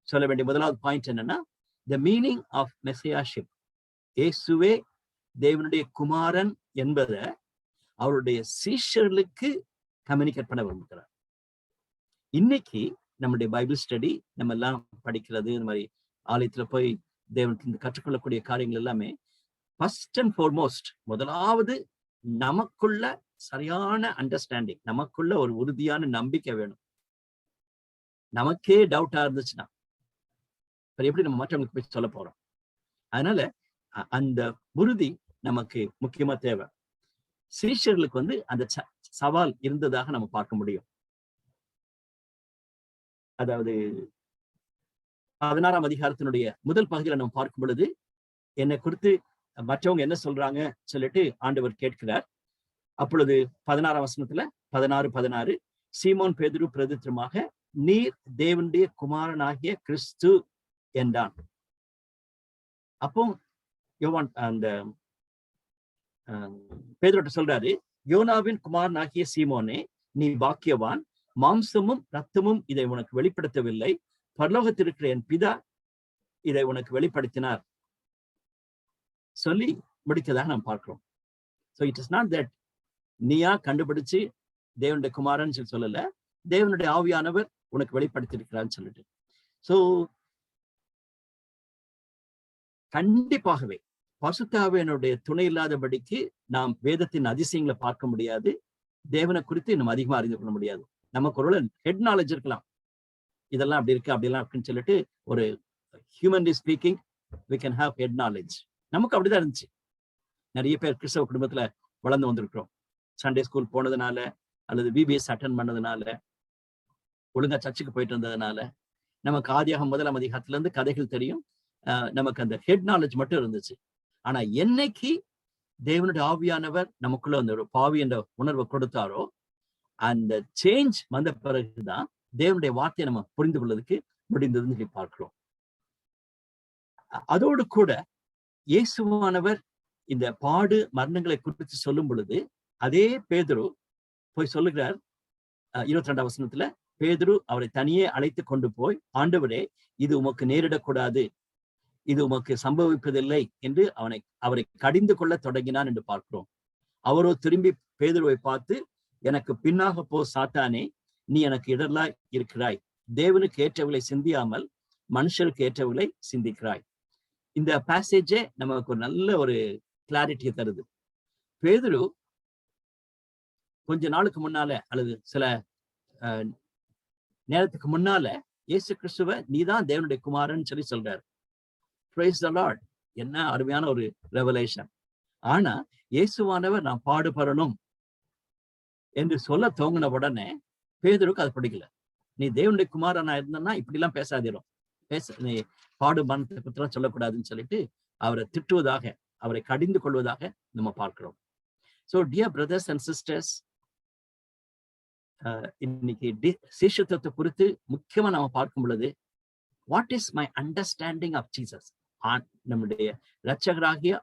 சொல்ல வேண்டிய முதலாவது பாயிண்ட் என்னன்னா, the meaning of messiahship. இயேசுவே தேவனுடைய குமாரன் என்பதை அவருடைய சீஷர்களுக்கு கம்யூனிகேட் பண்ண விரும்புகிறார். இன்னைக்கு நம்முடைய பைபிள் ஸ்டடி நம்ம எல்லாம் படிக்கிறது, இந்த மாதிரி ஆலயத்துல போய் தேவனுக்கு கற்றுக்கொள்ளக்கூடிய காரியங்கள் எல்லாமே ஃபர்ஸ்ட் அண்ட் ஃபார்மோஸ்ட் முதலாவது நமக்குள்ள சரியான அண்டர்ஸ்டாண்டிங், நமக்குள்ள ஒரு உறுதியான நம்பிக்கை வேணும். நமக்கே டவுட்டா இருந்துச்சுன்னா எப்படி நம்ம மற்றவங்களுக்கு போய் சொல்ல போறோம்? அதனால அந்த உறுதி நமக்கு முக்கியமா தேவை. சீஷர்களுக்கு வந்து அந்த சவால் இருந்ததாக நம்ம பார்க்க முடியும். அதாவது 16ஆம் அதிகாரத்தினுடைய முதல் பகுதியில நம்ம பார்க்கும் பொழுது, என்னை குறித்து மற்றவங்க என்ன சொல்றாங்க சொல்லிட்டு ஆண்டவர் கேட்கிறார். அப்பொழுது 16ஆம் வசனத்துல 16 சீமோன் பேதுரு பிரதித்திரமாக, நீர் தேவனுடைய குமாரனாகிய கிறிஸ்து என்றான். அப்போ யோவான் அந்த பேதுருட்ட சொல்றாரு, யோனாவின் குமாரனாகிய சீமோனே, நீ பாக்கியவான், மாம்சமும் ரத்தமும் இதை உனக்கு வெளிப்படுத்தவில்லை, பரலோகத்தில் இருக்கிற என் பிதா இதை உனக்கு வெளிப்படுத்தினார் சொல்லி முடித்ததாக நாம் பார்க்கிறோம். So it is not that நீயா கண்டுபிடிச்சு தேவனுடைய குமாரன் சொல்லல, தேவனுடைய ஆவியானவர் உனக்கு வெளிப்படுத்தி இருக்கிறான்னு சொல்லிட்டு. சோ கண்டிப்பாகவே பரிசுத்த ஆவியானவருடைய துணை இல்லாதபடிக்கு நாம் வேதத்தின் அதிசயங்களை பார்க்க முடியாது, தேவனை குறித்து இன்னும் அதிகமா அறிந்து கொள்ள முடியாது. நமக்கு ஒரு ஹெட் நாலேஜ் இருக்கலாம், இதெல்லாம் அப்படி இருக்கு அப்படிலாம் இருக்குன்னு சொல்லிட்டு, ஒரு humanly speaking we can have head knowledge. நமக்கு அப்படிதான் இருந்துச்சு. நிறைய பேர் கிறிஸ்தவ குடும்பத்துல வளர்ந்து வந்திருக்கிறோம். சண்டே ஸ்கூல் போனதுனால அல்லது VBS அட்டன் பண்ணதுனால, ஒழுங்கா சர்ச்சுக்கு போயிட்டு வந்ததுனால நமக்கு ஆதியாகமம் 1ஆம் அதிகாரத்துல இருந்து கதைகள் தெரியும். நமக்கு அந்த ஹெட் நாலேஜ் மட்டும் இருந்துச்சு. ஆனா என்னைக்கு தேவனுடைய ஆவியானவர் நமக்குள்ள அந்த ஒரு பாவி என்ற உணர்வை கொடுத்தாரோ, அந்த சேஞ்ச் வந்த பிறகுதான் தேவனுடைய வார்த்தையை நம்ம புரிந்து கொள்வதற்கு முடிந்ததுன்னு சொல்லி பார்க்கிறோம். அதோடு கூட இயேசுவானவர் இந்த பாடு மரணங்களை குறித்து சொல்லும் பொழுது, அதே பேதுரு போய் சொல்லுகிறார் 22ஆம் வசனத்துல, பேதுரு அவரை தனியே அழைத்து கொண்டு போய், ஆண்டவரே இது உமக்கு நேரிடக்கூடாது, இது உமக்கு சம்பவிப்பதில்லை என்று அவரை கடிந்து கொள்ள தொடங்கினான் என்று பார்க்கிறோம். அவரோ திரும்பி பேதுருவை பார்த்து, எனக்கு பின்னாக போ சாத்தானே, நீ எனக்கு இடரலாய் இருக்கிறாய், தேவனுக்கு ஏற்றவளை சிந்தியாமல் மனுஷருக்கு ஏற்றவளை சிந்திக்கிறாய். இந்த பேசேஜே நமக்கு ஒரு நல்ல ஒரு கிளாரிட்டியை தருது. பேதுரு கொஞ்ச நாளுக்கு முன்னால அல்லது சில நேரத்துக்கு முன்னால இயேசு கிறிஸ்துவ நீதான் தேவனுடைய குமாரன் சொல்லி சொல்றாரு. Praise the Lord. என்ன அருமையான ஒரு ரெவலேஷன். ஆனா இயேசுவானவர் நான் பாடுபடணும் என்று சொல்ல துவங்கின உடனே பேதுருக்கு அது பிடிக்கல. நீ தேவனுடைய குமாரனா இருந்தன்னா இப்படி எல்லாம் பேசாதிரும், நீ பாடு மரணத்தை பத்திரம் சொல்லக்கூடாதுன்னு சொல்லிட்டு அவரை திட்டுவதாக, அவரை கடிந்து கொள்வதாக நம்ம பார்க்கிறோம். So dear brothers and sisters, இன்னைக்கு சீஷத்துவத்தை குறித்து முக்கியமா நாம பார்க்கும் பொழுது, what is my understanding of Jesus, நம்முடைய இரட்சகராகிய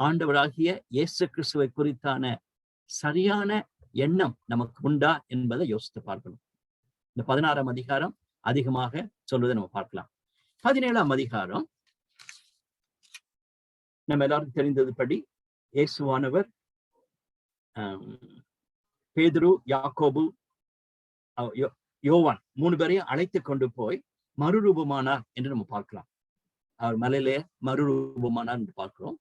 ஆண்டவராகிய இயேசு கிறிஸ்துவை குறித்தான சரியான எண்ணம் நமக்கு உண்டா என்பதை யோசித்து பார்க்கணும். இந்த 16ஆம் அதிகாரம் அதிகமாக சொல்வதை நம்ம பார்க்கலாம். 17ஆம் அதிகாரம் நம்ம எல்லாருக்கும் தெரிந்ததுபடி இயேசுவானவர் பேதுரு, யாக்கோபு, யோவான் 3 பேரையும் அழைத்து கொண்டு போய் மறுரூபமானார் என்று நம்ம பார்க்கலாம். அவர் மலையிலே மறுரூபமானார் என்று பார்க்கிறோம்.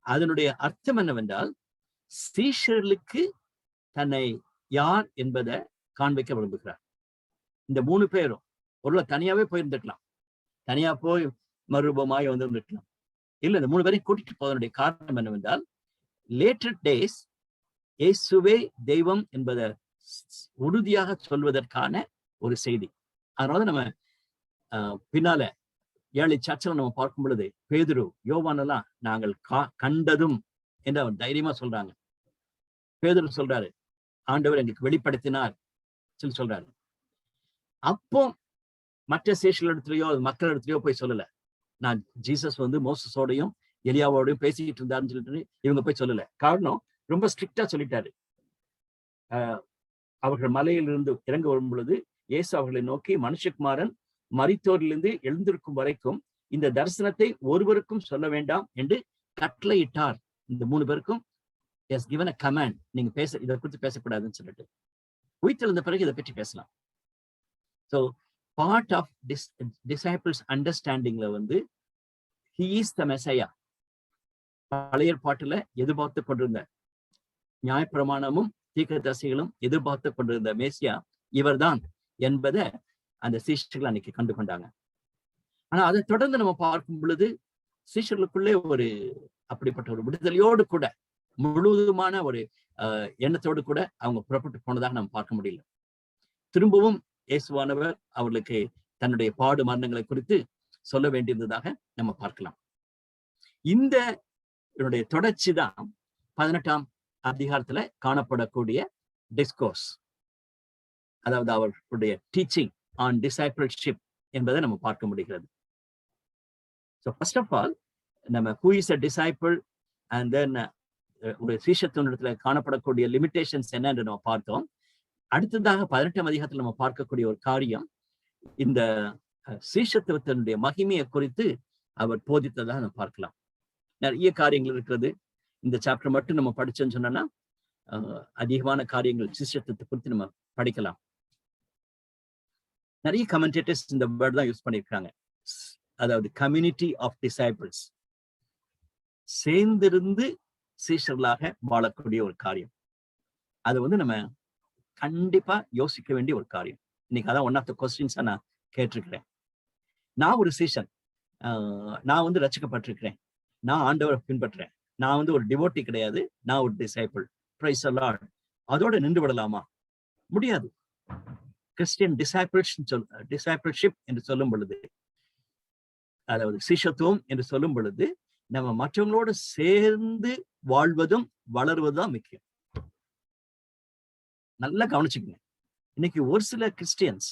அதனுடைய அர்த்தம் என்னவென்றால், சீஷர்களுக்கு தன்னை யார் என்பதை காண்பிக்க விரும்புகிறார். இந்த 3 பேரும் ஒருவேளை தனியாவே போயிருந்துக்கலாம், தனியா போய் மறுரூபமாய் வந்திருந்துக்கலாம். இல்ல, இந்த 3 பேரையும் கூட்டிட்டு போவதனுடைய காரணம் என்னவென்றால், லேட்டர் டேஸ் இயேசுவே தெய்வம் என்பதை உறுதியாக சொல்வதற்கான ஒரு செய்தி. அதனால நம்ம பின்னால ஏழை சர்ச்சில் நம்ம பார்க்கும் பொழுது பேதுரு, யோவான் எல்லாம் நாங்கள் கண்டதும் என்று அவர் தைரியமா சொல்றாங்க. பேதுரு சொல்றாரு, ஆண்டவர் எங்களுக்கு வெளிப்படுத்தினார் சொல்லி சொல்றாரு. அப்போ மற்ற சேஷர்கள் இடத்துலயோ மக்கள் இடத்துலயோ போய் சொல்லல, நான் ஜீசஸ் மோசஸோடையும் எலியாவோடையும் பேசிக்கிட்டு இருந்தாருன்னு சொல்லிட்டு இவங்க போய் சொல்லல. காரணம், ரொம்ப ஸ்ட்ரிக்டா சொல்லிட்டாரு. அவர்கள் மலையிலிருந்து இறங்க வரும் பொழுது இயேசு அவர்களை நோக்கி, மனுஷகுமாரன் மரித்தோரிலிருந்து எழுந்திருக்கும் வரைக்கும் இந்த தரிசனத்தை ஒருவருக்கும் சொல்ல வேண்டாம் என்று கட்டளையிட்டார். இந்த 3 பேருக்கும் எஸ் கிவன் அ கமாண்ட், நீங்க இதை குறித்து பேசக்கூடாதுன்னு சொல்லிட்டு. உயிர்த்தெழுந்த பிறகு இதை பற்றி பேசலாம். ஸோ பார்ட் ஆஃப் டிசைபிள்ஸ் அண்டர்ஸ்டாண்டிங்ல he is the Messiah. பழைய ஏற்பாட்டுல எதிர்பார்த்து கொண்டிருந்த, நியாயப்பிரமாணமும் தீர்க்கதரிசிகளும் எதிர்பார்த்து கொண்டிருந்த மேசியா இவர்தான் என்பதை அந்த சீஷர்கள் அன்னைக்கு கண்டு கொண்டாங்க. ஆனா அதை தொடர்ந்து நம்ம பார்க்கும் பொழுது சீஷர்களுக்குள்ளே ஒரு அப்படிப்பட்ட ஒரு விடுதலையோடு கூட, முழுவதுமான ஒரு எண்ணத்தோடு கூட அவங்க புறப்பட்டு போனதாக நம்ம பார்க்க முடியல. திரும்பவும் இயேசுவானவர் அவர்களுக்கு தன்னுடைய பாடு மரணங்களை குறித்து சொல்ல வேண்டியிருந்ததாக நம்ம பார்க்கலாம். இந்த தொடர்ச்சி தான் 18ஆம் அதிகாரத்துல காணப்படக்கூடிய டிஸ்கோர்ஸ், அதாவது அவர்களுடைய டீச்சிங் ஆன் டிசைபிள்ஷிப் என்பதை நம்ம பார்க்க முடிகிறது. ஸோ ஃபர்ஸ்ட் ஆஃப் ஆல் நம்ம who is a disciple and then ஒரு சீஷத்துவத்துல காணப்படக்கூடிய லிமிடேஷன்ஸ் என்ன என்று நம்ம பார்த்தோம். அடுத்ததாக 18ஆம் அதிகாரத்தில் நம்ம பார்க்கக்கூடிய ஒரு காரியம், இந்த சீஷத்துவத்தினுடைய மகிமையை குறித்து அவர் போதித்ததாக நம்ம பார்க்கலாம். நிறைய காரியங்கள் இருக்கிறது. இந்த சாப்டர் மட்டும் நம்ம படிச்சோம்னு சொன்னோம்னா அதிகமான காரியங்கள் சிஷ்யத்துவத்தை குறித்து நம்ம படிக்கலாம். நிறைய கமெண்டேட்டர்ஸ் இந்த வேர்ட் தான் யூஸ் பண்ணியிருக்காங்க. அதாவது கம்யூனிட்டி ஆஃப் டிசைபிள்ஸ், சேர்ந்திருந்து சீஷர்களாக வாழக்கூடிய ஒரு காரியம். அது வந்து நம்ம கண்டிப்பா யோசிக்க வேண்டிய ஒரு காரியம். இன்னைக்கு அதான் ஒன் ஆஃப் த கொஸ்டின்ஸா நான் கேட்டிருக்கிறேன். நான் ஒரு சீஷன், நான் வந்து ரட்சிக்கப்பட்டிருக்கிறேன், நான் ஆண்டவரை பின்பற்றுறேன், நான் வந்து ஒரு டிவோட்டி கிடையாது, நான் ஒரு டிசைபிள். Praise the Lord. அதோட நின்று விடலாமா? முடியாது. கிறிஸ்டியன் டிசைபிள்ஷிப் என்று சொல்லும் பொழுது, அதாவது சீஷத்துவம் என்று சொல்லும் பொழுது, நம்ம மற்றவங்களோடு சேர்ந்து வாழ்வதும் வளருவதுதான் முக்கியம். நல்லா கவனிச்சுக்கங்க. இன்னைக்கு ஒரு சில கிறிஸ்டியன்ஸ்,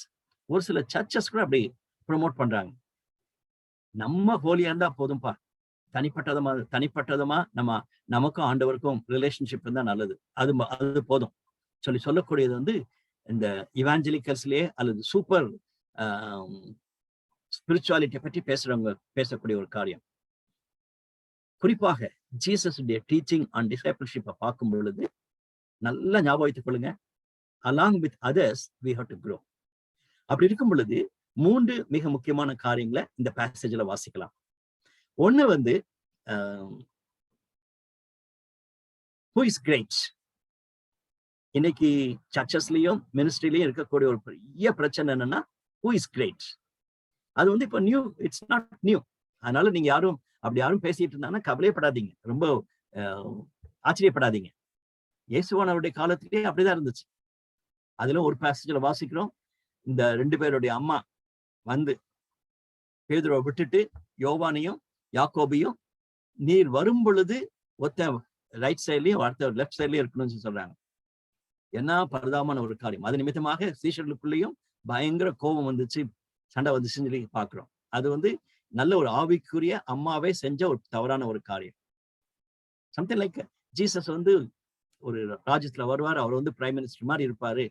ஒரு சில சர்ச்சஸ் கூட அப்படி ப்ரொமோட் பண்றாங்க. நம்ம ஹோலியா இருந்தா போதும்பா, தனிப்பட்டதமா நமக்கும் ஆண்டவருக்கும் ரிலேஷன்ஷிப் இருந்தா நல்லது, அது போதும் சொல்லக்கூடியது வந்து இந்த இவாஞ்சலிக்கல்ஸ்லயே அல்லது சூப்பர் ஸ்பிரிச்சுவாலிட்டியை பற்றி பேசக்கூடிய ஒரு காரியம். குறிப்பாக ஜீசஸ் டீச்சிங் ஆன் டிசைபிள்ஷிப்பை பார்க்கும் பொழுது நல்லா ஞாபகம் வைத்துக் கொள்ளுங்க, along with others we have to grow. அப்படி இருக்கும் பொழுது 3 மிக முக்கியமான காரியங்களை இந்த பேசேஜ்ல வாசிக்கலாம். ஒண்ணு வந்து who is great. இன்னைக்கு சர்ச்சஸ்லயும் மினிஸ்ட்ரிலையும் இருக்கக்கூடிய ஒரு பெரிய பிரச்சனை என்னன்னா who is great. அது வந்து இப்ப நியூ, இட்ஸ் நாட் நியூ. அதனால நீங்க யாரும் பேசிட்டு இருந்தாங்கன்னா கவலைப்படாதீங்க, ரொம்ப ஆச்சரியப்படாதீங்க. இயேசுவானவருடைய காலத்திலேயே அப்படிதான் இருந்துச்சு. அதுல ஒரு பேசேஜ்ல வாசிக்கிறோம், இந்த 2 பேருடைய அம்மா வந்து பேதுருவை விட்டுட்டு யோவானையும் யாக்கோபையும் நீர் வரும் பொழுது ஒருத்த ரைட் சைட்லயும் அடுத்த லெஃப்ட் சைட்லயும் இருக்கணும்னு சொல்றாங்க. என்ன பரிதாபமான ஒரு காரியம். அது நிமித்தமாக சீஷர்களுக்குள்ளேயும் பயங்கர கோபம் வந்துச்சு, சண்டை வந்துச்சுன்னு சொல்லி பாக்குறோம். அது வந்து நல்ல ஒரு ஆவிக்குரிய அம்மாவே செஞ்ச ஒரு தவறான ஒரு காரியம். சம்திங் லைக் ஜீசஸ் வந்து ஒரு ராஜ்யத்துல வருவார், அவர் வந்து பிரைம் மினிஸ்டர் மாதிரி இருப்பாரு.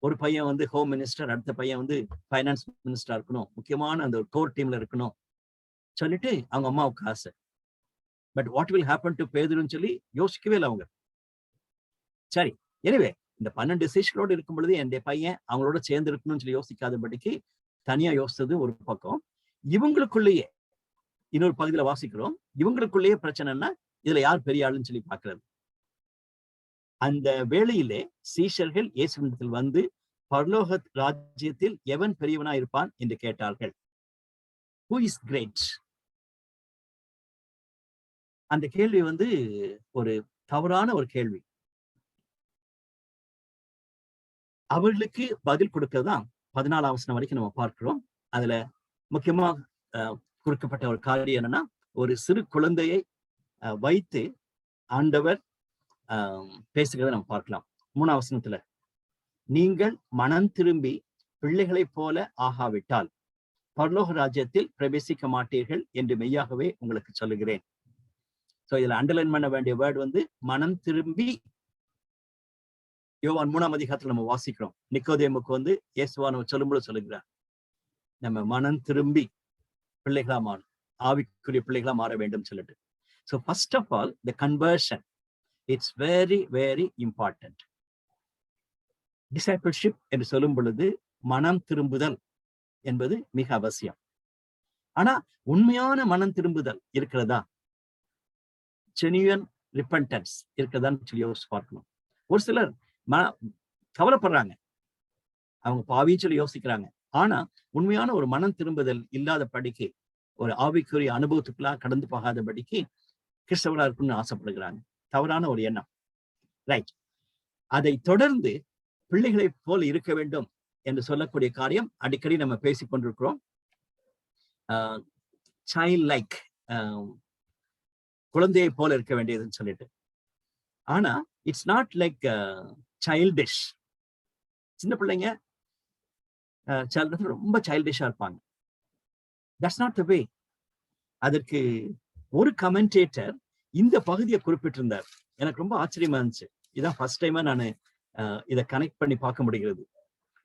ஒரு பையன் வந்து ஹோம் மினிஸ்டர், அடுத்த பையன் வந்து ஃபைனான்ஸ் மினிஸ்டரா இருக்கணும், முக்கியமான அந்த ஒரு கோர் டீம்ல இருக்கணும் சொல்லிட்டு அவங்க அம்மாவுக்கு ஆசை. But what will happen to பேதுருன்னு சொல்லி யோசிக்கவே இல்லை அவங்க. சரி, எனவே இந்த 12 சீஷர்களோடு இருக்கும் பொழுது என்னுடைய பையன் அவங்களோட சேர்ந்து இருக்கணும்னு சொல்லி யோசிக்காதபடிக்கு தனியா யோசிச்சது ஒரு பக்கம். இவங்களுக்குள்ளேயே இன்னொரு பகுதியில வாசிக்கிறோம், இவங்களுக்குள்ளேயே பிரச்சனைன்னா இதுல யார் பெரிய ஆளுன்னு சொல்லி பாக்குறது. அந்த வேளையிலே சீஷர்கள் இயேசுவினிடத்தில் வந்து பரலோக ராஜ்யத்தில் எவன் பெரியவனா இருப்பான் என்று கேட்டார்கள். Who is great? அந்த கேள்வி வந்து ஒரு தவறான ஒரு கேள்வி. அவர்களுக்கு பதில் கொடுக்கறதுதான் 14ஆம் வசனம் வரைக்கும் நம்ம பார்க்கிறோம். அதுல முக்கியமா கொடுக்கப்பட்ட ஒரு காரியம் என்னன்னா, ஒரு சிறு குழந்தையை வைத்து ஆண்டவர் பேசுகிறத நம்ம பார்க்கலாம். 3ஆம் வசனத்துல, நீங்கள் மனம் திரும்பி பிள்ளைகளைப் போல ஆகாவிட்டால் பரலோக ராஜ்யத்தில் பிரவேசிக்க மாட்டீர்கள் என்று மெய்யாகவே உங்களுக்கு சொல்லுகிறேன். சோ இதுல அண்டர்லைன் பண்ண வேண்டிய வேர்டு வந்து மனம் திரும்பி. யோவான் 3ஆம் அதிகாரத்துல நம்ம வாசிக்கிறோம், நிக்கோதேமுக்கு வந்து இயேசுவானவர் சொல்லும்போது சொல்லுகிறார், நம்ம மனம் திரும்பி பிள்ளைகளா மாறும், ஆவிக்குரிய பிள்ளைகளா மாற வேண்டும் சொல்லிட்டு. So first of all, the conversion, it's very very important. Discipleship என்று சொல்லும் பொழுது மனம் திரும்புதல் என்பது மிக அவசியம். ஆனா உண்மையான மனம் திரும்புதல் இருக்கிறதா, ஜெனியூன் ரிப்பன்டன்ஸ் இருக்கிறதான்னு சொல்லி யோசிச்சு பார்க்கணும். ஒரு சிலர் கவலைப்படுறாங்க, அவங்க பாவின்னு சொல்லி யோசிக்கிறாங்க. ஆனா உண்மையான ஒரு மனம் திரும்புதல் இல்லாத படிக்கு, ஒரு ஆவிக்குரிய அனுபவத்துக்குள்ளா கடந்து போகாதபடிக்கு கிறிஸ்தவர்களா இருக்குன்னு ஆசைப்படுகிறாங்க. தவறான ஒரு எண்ணம். ரைட். அதை தொடர்ந்து பிள்ளைகளை போல் இருக்க வேண்டும் என்று சொல்லக்கூடிய காரியம் அடிக்கடி நம்ம பேசிக் கொண்டிருக்கிறோம். சைல்ட் லைக், குழந்தையை போல இருக்க வேண்டியதுன்னு சொல்லிட்டு. ஆனா இட்ஸ் நாட் லைக் சைல்டிஷ். சின்ன பிள்ளைங்க ரொம்ப சைல்டிஷா இருப்பாங்க. தட்ஸ் நாட் த வே. அதற்கு ஒரு கமெண்டேட்டர் இந்த பகுதியை குறிப்பிட்டிருந்தார், எனக்கு ரொம்ப ஆச்சரியமா இருந்துச்சு. இதான் ஃபர்ஸ்ட் டைமா நான் இதை கனெக்ட் பண்ணி பார்க்க முடிகிறது.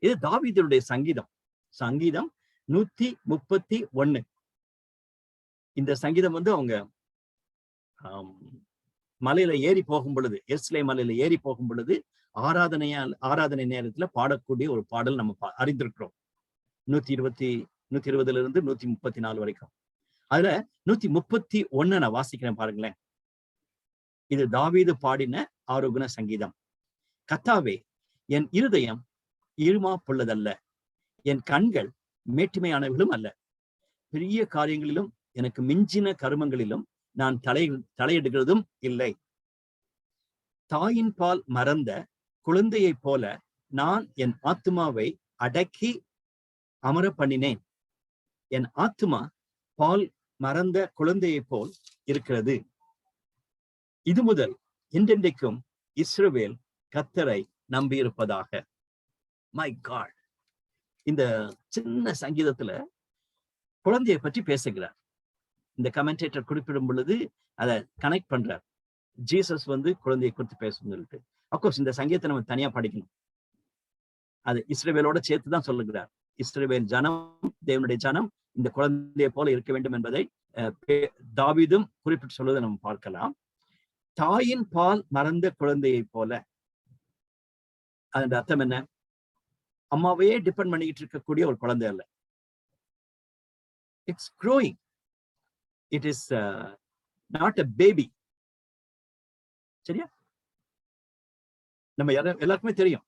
இது தாவீதுடைய சங்கீதம். சங்கீதம் 131. இந்த சங்கீதம் வந்து அவங்க மலையில ஏறி போகும் பொழுது, எருசலேம் மலையில ஏறி போகும் பொழுது ஆராதனை நேரத்துல பாடக்கூடிய ஒரு பாடல் நம்ம அறிந்திருக்கிறோம். 120 இருந்து 134 வரைக்கும். அதுல 131 நான் வாசிக்கிறேன் பாருங்களேன். இது தாவீது பாடின ஆரோகண சங்கீதம். கர்த்தாவே, என் இருதயம் இருமாப்புள்ளதல்ல, என் கண்கள் மேட்டுமையானவர்களும் அல்ல. பெரிய காரியங்களிலும் எனக்கு மிஞ்சின கருமங்களிலும் நான் தலையிடுகிறதும் இல்லை. தாயின் பால் மறந்த குழந்தையைப் போல நான் என் ஆத்துமாவை அடக்கி அமர பண்ணினேன். என் ஆத்துமா பால் மறந்த குழந்தையைப் போல் இருக்கிறது. இது முதல் என்றென்றைக்கும் இஸ்ரவேல் கர்த்தரை நம்பியிருப்பதாக. மை காட், இந்த சின்ன சங்கீதத்துல குழந்தையை பற்றி பேசுகிறார். இந்த கமெண்டேட்டர் குறிப்பிடும் பொழுது அதை கனெக்ட் பண்றார். ஜீசஸ் வந்து குழந்தையை குறித்து பேசணும்னு சொல்லிட்டு. அப்கோர்ஸ் இந்த சங்கீதத்தை நம்ம தனியா படிக்கணும். அது இஸ்ரவேலோட சேர்த்துதான் சொல்லுகிறார். இஸ்ரவேல் ஜனம், தேவனுடைய ஜனம் இந்த குழந்தையை போல இருக்க வேண்டும் என்பதை தாவீதும் குறிப்பிட்டு சொல்வதை நம்ம பார்க்கலாம். தாயின் பால் மறந்த குழந்தையை போல, அதன் அர்த்தம் என்ன? அம்மாவையே டிபெண்ட் பண்ணிக்கிட்டு இருக்கக்கூடிய ஒரு குழந்தை அல்ல. It's growing. It is not a baby. சரியா? நம்ம எல்லாருக்குமே தெரியும்.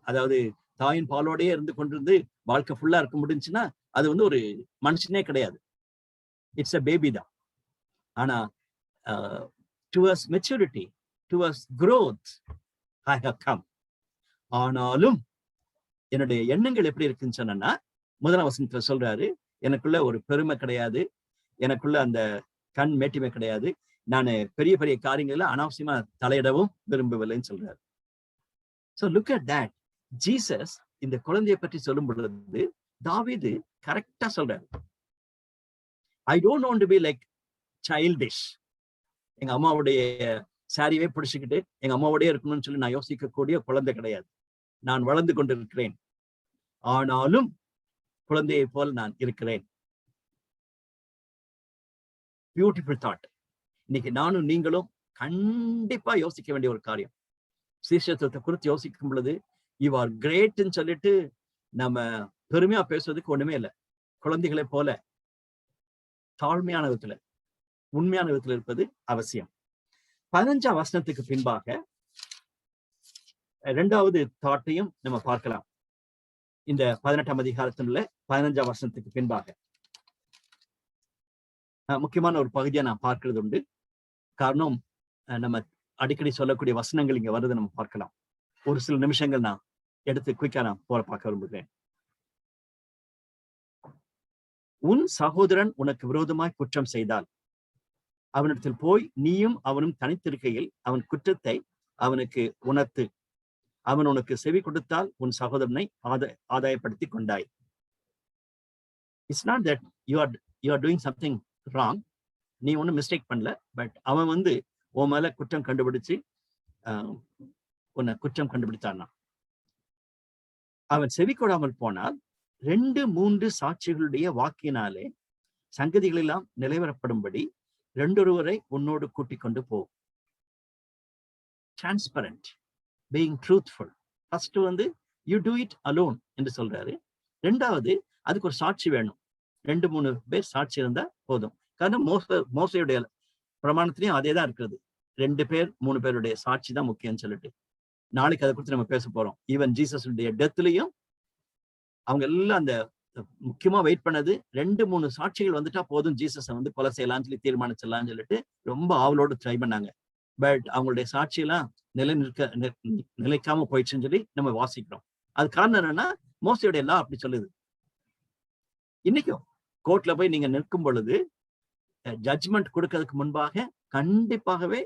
அதாவது தாயின் பாலோடயே இருந்து கொண்டிருந்து வாழ்க்கை ஃபுல்லா இருக்க முடிஞ்சுன்னா அது வந்து ஒரு மனுஷனே கிடையாது. இட்ஸ் அ பேபி தான். ஆனா towards maturity, towards growth, I have come. ஆனாலும் என்னுடைய எண்ணங்கள் எப்படி இருக்குன்னு சொன்னா, முதலாம் வசனத்துல சொல்றாரு, எனக்குள்ள ஒரு பெருமை கிடையாது, எனக்குள்ள அந்த கண் மேட்டிமை கிடையாது, நான் பெரிய பெரிய காரியங்கள்ல அனாவசியமா தலையிடவும் விரும்பவில்லைன்னு சொல்றாரு. So look at that. Jesus இந்த குழந்தையை பற்றி சொல்லும் பொழுது தாவீது கரெக்டா சொல்றாரு. I don't want to be like childish. எங்க அம்மாவுடைய சாரியவே பிடிச்சுக்கிட்டு எங்க அம்மாவோடய இருக்கணும்னு சொல்லி நான் யோசிக்கக்கூடிய குழந்தை கிடையாது. நான் வளர்ந்து கொண்டிருக்கிறேன், ஆனாலும் குழந்தையை போல் நான் இருக்கிறேன். Beautiful thought. இன்னைக்கு நானும் நீங்களும் கண்டிப்பா யோசிக்க வேண்டிய ஒரு காரியம். சீஷத்துவத்தை குறித்து யோசிக்கும் பொழுது யூ ஆர் கிரேட்ன்னு சொல்லிட்டு நம்ம பெருமையா பேசுவதுக்கு ஒண்ணுமே இல்லை. குழந்தைகளை போல தாழ்மையான விதத்துல, உண்மையான விதத்துல இருப்பது அவசியம். 15ஆம் வசனத்துக்கு பின்பாக 2வது தாட்டையும் நம்ம பார்க்கலாம். இந்த 18ஆம் அதிகாரத்தினுள்ள 15ஆம் வசனத்துக்கு பின்பாக முக்கியமான ஒரு பகுதியை நான் பார்க்கிறது உண்டு. காரணம், நம்ம அடிக்கடி சொல்லக்கூடிய வசனங்கள் இங்க வருது, நம்ம பார்க்கலாம். ஒரு சில நிமிஷங்கள் நான் எடுத்து குயிக்கா நான் பார்க்க விரும்புகிறேன். உன் சகோதரன் உனக்கு விரோதமாய் குற்றம் செய்தால் அவனிடத்தில் போய் நீயும் அவனும் தனித்திருக்கையில் அவன் குற்றத்தை அவனுக்கு உணர்த்து. அவன் உனக்கு செவி கொடுத்தால் உன் சகோதரனை ஆதாயப்படுத்தி கொண்டாய். It's not that you are doing something wrong. நீ ஒன்னும் மிஸ்டேக் பண்ணல. பட் அவன் வந்து உன் மேல குற்றம் கண்டுபிடிச்சு உன்னை குற்றம் கண்டுபிடித்தான்னா, அவன் செவி கொடாமல் போனால் 2-3 சாட்சிகளுடைய வாக்கினாலே சங்கதிகள் எல்லாம் நிலைவரப்படும்படி 2 உன்னோடு கூட்டிக் கொண்டு போ. Transparent, being truthful. ஃபர்ஸ்ட் வந்து யூ டூ இட் அலோன் என்று சொல்றாரு. 2வது அதுக்கு ஒரு சாட்சி வேணும். 2-3 பேர் சாட்சி இருந்தா போதும். காரணம் மோசையுடைய பிரமாணத்திலையும் அதே தான் இருக்கிறது. 2 பேர் 3 பேருடைய சாட்சி தான் முக்கியம்னு சொல்லிட்டு நாளைக்கு அதை குறித்து நம்ம பேச போறோம். ஈவன் ஜீசஸுடைய டெத்லயும் அவங்க எல்லாம் அந்த முக்கியமா வெயிட் பண்ணது 2-3 சாட்சிகள் வந்துட்டா போதும், ஜீசஸை வந்து கொலை செய்யலாம்னு சொல்லி தீர்மானிச்சிடலாம்னு சொல்லிட்டு ரொம்ப ஆவலோடு ட்ரை பண்ணாங்க. பட் அவங்களுடைய சாட்சியெல்லாம் நிலைக்காம போயிடுச்சுன்னு சொல்லி நம்ம வாசிக்கிறோம். அது காரணம் என்னன்னா, மோசையுடைய எல்லாம் அப்படி சொல்லுது. இன்னைக்கும் கோர்ட்ல போய் நீங்க நிற்கும் பொழுது ஜட்ஜ்மெண்ட் கொடுக்கறதுக்கு முன்பாக கண்டிப்பாகவே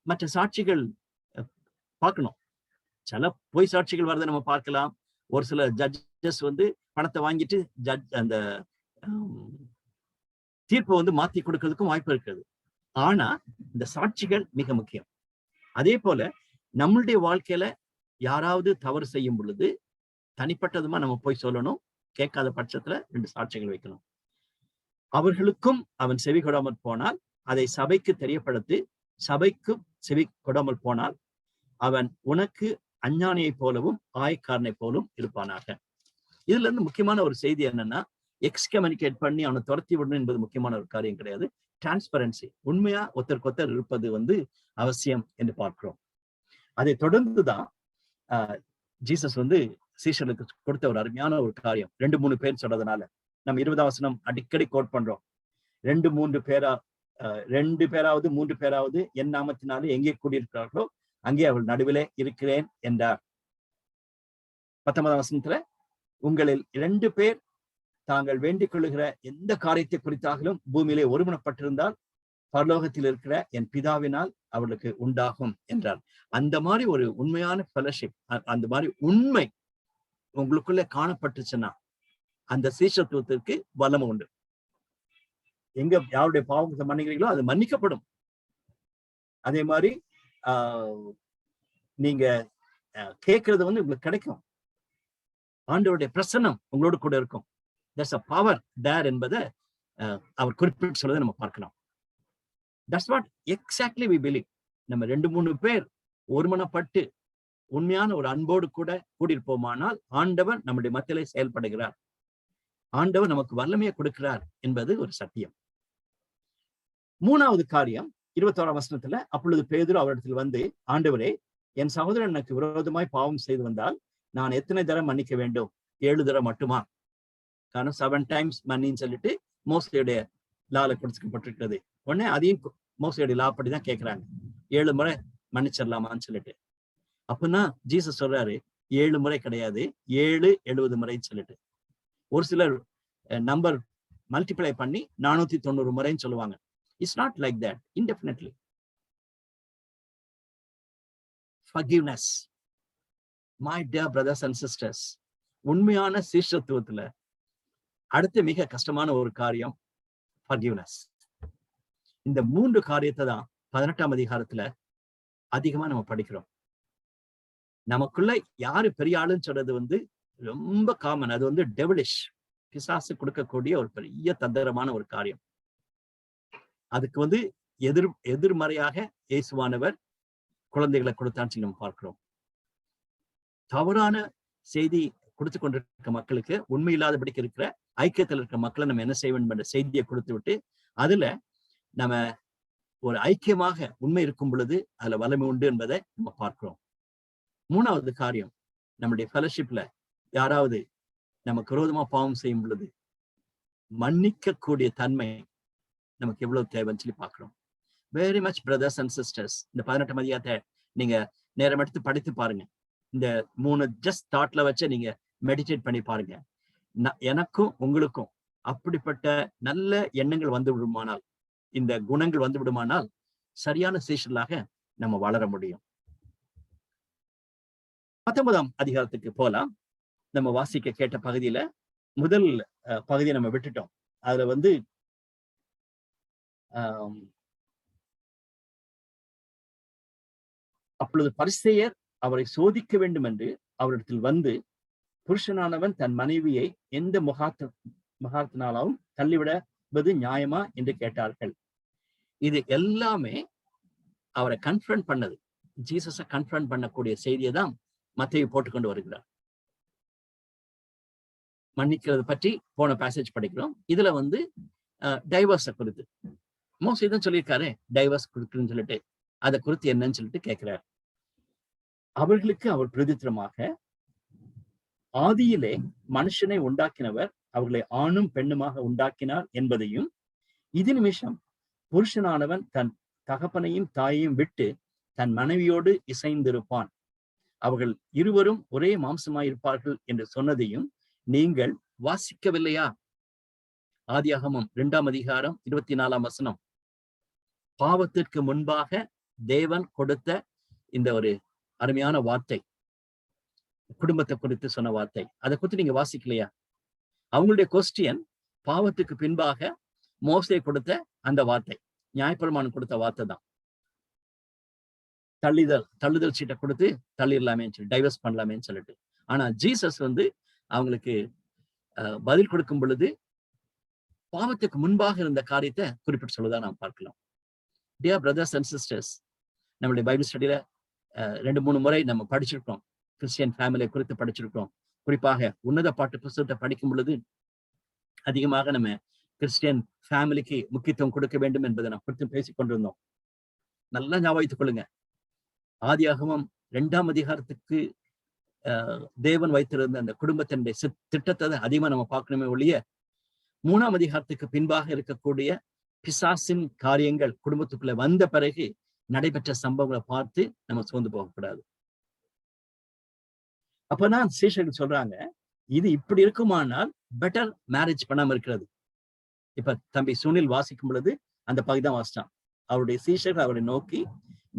மற்ற சாட்சிகள் பார்க்கணும். சில பொய் சாட்சிகள் வரதை நம்ம பார்க்கலாம். ஒரு சில ஜட்ஜஸ் வந்து பணத்தை வாங்கிட்டு அந்த தீர்ப்பை வந்து மாத்தி கொடுக்கறதுக்கும் வாய்ப்பு இருக்குது. ஆனா இந்த சாட்சிகள் மிக முக்கியம். அதே போல நம்மளுடைய வாழ்க்கையில யாராவது தவறு செய்யும் பொழுது தனிப்பட்டதுமா நம்ம போய் சொல்லணும். கேட்காத பட்சத்துல 2 சாட்சிகள் வைக்கணும். அவர்களுக்கும் அவன் செவி கொடாமல் போனால் அதை சபைக்கு தெரியப்படுத்தி, சபைக்கு செவி கொடாமல் போனால் அவன் உனக்கு அஞ்ஞானியை போலவும் ஆயக்காரனை போலும் இருப்பானாக. இதுல இருந்து முக்கியமான ஒரு செய்தி என்னன்னா, எக்ஸ்கம்யூனிகேட் பண்ணி அவனை துரத்தி விடணும் என்பது முக்கியமான ஒரு காரியம் கிடையாது. டிரான்ஸ்பரன்சி, உண்மையா ஒருத்தருக்கு இருப்பது அவசியம் என்று பார்க்கிறோம். அதை தொடர்ந்துதான் ஜீசஸ் சீஷர்களுக்கு கொடுத்த ஒரு அருமையான ஒரு காரியம். 2-3 பேர் சொல்றதுனால நம்ம 20ஆம் வசனம் அடிக்கடி கோட் பண்றோம். 2-3 பேராவது 3 பேராவது என் நாமத்தினாலே எங்கே கூடியிருக்கிறார்களோ அங்கே அவள் நடுவிலே இருக்கிறேன் என்றார். 19ஆம் வசனத்துல உங்களில் 2 பேர் தாங்கள் வேண்டிக் கொள்ளுகிற எந்த காரியத்தை குறித்தாகவும் பூமியிலே ஒருமனப்பட்டிருந்தால் பரலோகத்தில் இருக்கிற என் பிதாவினால் அவளுக்கு உண்டாகும் என்றார். அந்த மாதிரி ஒரு உண்மையான ஃபெலோஷிப், அந்த மாதிரி உண்மை உங்களுக்குள்ள காணப்பட்டுச்சுன்னா அந்த சீஷத்துவத்திற்கு வல்லமை உண்டு. எங்க யாருடைய பாவத்தை மன்னிக்கிறீங்களோ அது மன்னிக்கப்படும். அதே மாதிரி நீங்க கேட்கறது உங்களுக்கு கிடைக்கும். ஆண்டவருடைய பிரசன்னம் உங்களோடு கூட இருக்கும். there's a power there என்பதை அவர் குறிப்பிட்டு சொல்றதை நம்ம பார்க்கலாம். that's what exactly we believe. நம்ம 2-3 பேர் ஒருமனப்பட்டு உண்மையான ஒரு அன்போடு கூட கூடியிருப்போமானால் ஆண்டவர் நம்முடைய மத்தியிலே செயல்படுகிறார். ஆண்டவர் நமக்கு வல்லமையை கொடுக்கிறார் என்பது ஒரு சத்தியம். 3வது காரியம் 21ஆம் வசனத்துல, அப்பொழுது பேதுரு அவரிடத்தில் ஆண்டவரே, என் சகோதரன் எனக்கு விரோதமாய் பாவம் செய்து வந்தால் நான் எத்தனை தரம் மன்னிக்க வேண்டும்? 7 தரம் மட்டுமா? காரணம் 7 times மன்னின்னு சொல்லிட்டு மோசேயுடைய லால கொடுக்கப்பட்டிருக்கிறது. உடனே அதையும் மோசேயுடைய லா படிதான் கேட்கிறாங்க, 7 முறை மன்னிச்சிடலாமான்னு சொல்லிட்டு. அப்பதான் ஜீசஸ் சொல்றாரு 7 முறை கிடையாது, 7 70 முறைன்னு சொல்லிட்டு. ஒரு சிலர் நம்பர் மல்டிப்ளை பண்ணி 490 முறைன்னு சொல்லுவாங்க. It's not like that. Indefinitely forgiveness, my dear brothers and sisters, உண்மையான சீஷத்துவத்துல அடுத்த மிக கஷ்டமான ஒரு காரியம் forgiveness. இந்த 3 காரியத்தை தான் 18ஆம் அதிகாரத்துல அதிகமா நம்ம படிக்கிறோம். நமக்குள்ள யாரு பெரிய ஆளுன்னு சொல்றது ரொம்ப காமன். அது டெவிலிஷ், பிசாசு கொடுக்கக்கூடிய ஒரு பெரிய தந்திரமான ஒரு காரியம். அதுக்கு எதிர்மறையாக இயேசுவானவர் குழந்தைகளை கொடுத்தான்னு சொல்லி நம்ம பார்க்கிறோம். தவறான செய்தி கொடுத்து கொண்டிருக்க மக்களுக்கு, உண்மை இல்லாதபடிக்கு இருக்கிற ஐக்கியத்தில் இருக்கிற மக்களை நம்ம என்ன செய்ய வேண்டும் என்ற செய்தியை கொடுத்து விட்டு அதுல நம்ம ஒரு ஐக்கியமாக உண்மை இருக்கும் பொழுது அதுல வலிமை உண்டு என்பதை நம்ம பார்க்கிறோம். 3வது காரியம், நம்முடைய ஃபெலோஷிப்ல யாராவது நமக்கு விரோதமா பாவம் செய்யும் பொழுது மன்னிக்கக்கூடிய தன்மை நமக்கு எவ்வளவு தேவைன்னு சொல்லி பார்க்கிறோம். Very much brothers and sisters, இந்த 18ஆம் அதிகாரத்தை நீங்க நேரம் எடுத்து படித்து பாருங்க. இந்த 3 ஜஸ்ட் தாட்ல வச்சு நீங்க மெடிடேட் பண்ணி பாருங்க. எனக்கும் உங்களுக்கும் அப்படிப்பட்ட நல்ல எண்ணங்கள் வந்து விடுமானால், இந்த குணங்கள் வந்து விடுமானால் சரியான சீஷர்களாக நம்ம வளர முடியும். 19ஆம் அதிகாரத்துக்கு போலாம். நம்ம வாசிக்க கேட்ட பகுதியில முதல் பகுதியை நம்ம விட்டுட்டோம். அதுல அப்பொழுது பரிசேயர் அவரை சோதிக்க வேண்டும் என்று அவரிடத்தில் புருஷனானவன் தன் மனைவியை எந்த முகாத்தினாலும் தள்ளிவிடுவது நியாயமா என்று கேட்டார்கள். இது எல்லாமே அவரை கன்ஃபரண்ட் பண்ணது. ஜீசஸை கன்ஃபரண்ட் பண்ணக்கூடிய செய்தியை தான் மத்தேயு போட்டுக்கொண்டு வருகிறார். மன்னிக்கிறது பற்றி போன பேசேஜ் படிக்கிறோம். இதுல டைவர்ஸை குறித்து மோசே தான் சொல்லியிருக்காரு, டைவர்ஸ் கொடுக்குன்னு சொல்லிட்டு அதை குறித்து என்னன்னு சொல்லிட்டு கேட்கிறார். அவர்களுக்கு அவர் பிரதித்திரமாக, ஆதியிலே மனுஷனை உண்டாக்கினவர் அவர்களை ஆணும் பெண்ணுமாக உண்டாக்கினார் என்பதையும், இது நிமிஷம் புருஷனானவன் தன் தகப்பனையும் தாயையும் விட்டு தன் மனைவியோடு இசைந்திருப்பான், அவர்கள் இருவரும் ஒரே மாம்சமாயிருப்பார்கள் என்று சொன்னதையும் நீங்கள் வாசிக்கவில்லையா? ஆதியாகமம் 2ஆம் அதிகாரம் 24ஆம் வசனம். பாவத்திற்கு முன்பாக தேவன் கொடுத்த இந்த ஒரு அருமையான வார்த்தை, குடும்பத்தை குறித்து சொன்ன வார்த்தை. அதை குறித்து நீங்க வாசிக்கலையா? அவங்களுடைய கொஸ்டியன் பாவத்துக்கு பின்பாக மோசே கொடுத்த அந்த வார்த்தை, நியாயப்பிரமாணம் கொடுத்த வார்த்தை தான். தள்ளுதல் சீட்டை கொடுத்து தள்ளிடலாமேன்னு சொல்லி டைவர்ஸ் பண்ணலாமேன்னு சொல்லிட்டு. ஆனா ஜீசஸ் வந்து அவங்களுக்கு பதில் கொடுக்கும் பொழுது பாவத்துக்கு முன்பாக இருந்த காரியத்தை குறிப்பிட்டு சொல்லுதா நாம் பார்க்கலாம். டியர் பிரதர்ஸ் அண்ட் சிஸ்டர்ஸ், நம்மளுடைய பைபிள் ஸ்டடியில 2-3 முறை நம்ம படிச்சிருக்கோம். கிறிஸ்டியன் ஃபேமிலியை குறித்து படிச்சிருக்கோம். குறிப்பாக உன்னத பாட்டு புத்தகத்தை படிக்கும் பொழுது அதிகமாக நம்ம கிறிஸ்டியன் ஃபேமிலிக்கு முக்கியத்துவம் கொடுக்க வேண்டும் என்பதை நாம் குறித்து பேசிக் கொண்டிருந்தோம். நல்லா ஞாபகத்துக் கொள்ளுங்க. ஆதியாகமம் 2ஆம் அதிகாரத்துக்கு தேவன் வைத்திருந்த அந்த குடும்பத்தினுடைய திட்டத்தை அதிகமா நம்ம பார்க்கணுமே ஒழிய 3ஆம் அதிகாரத்துக்கு பின்பாக இருக்கக்கூடிய பிசாசின் காரியங்கள் குடும்பத்துக்குள்ள வந்த பிறகு நடைபெற்ற சம்பவங்களை பார்த்து நம்ம சோர்ந்து போகக்கூடாது. அப்பதான் சீஷர்கள் சொல்றாங்க, இது இப்படி இருக்குமானால் பெட்டர் மேரேஜ் பண்ணாம இருக்கிறது. இப்ப தம்பி சுனில் வாசிக்கும் பொழுது அந்த பகுதிதான் வாசிச்சான். அவருடைய சீஷர்கள் அவரை நோக்கி,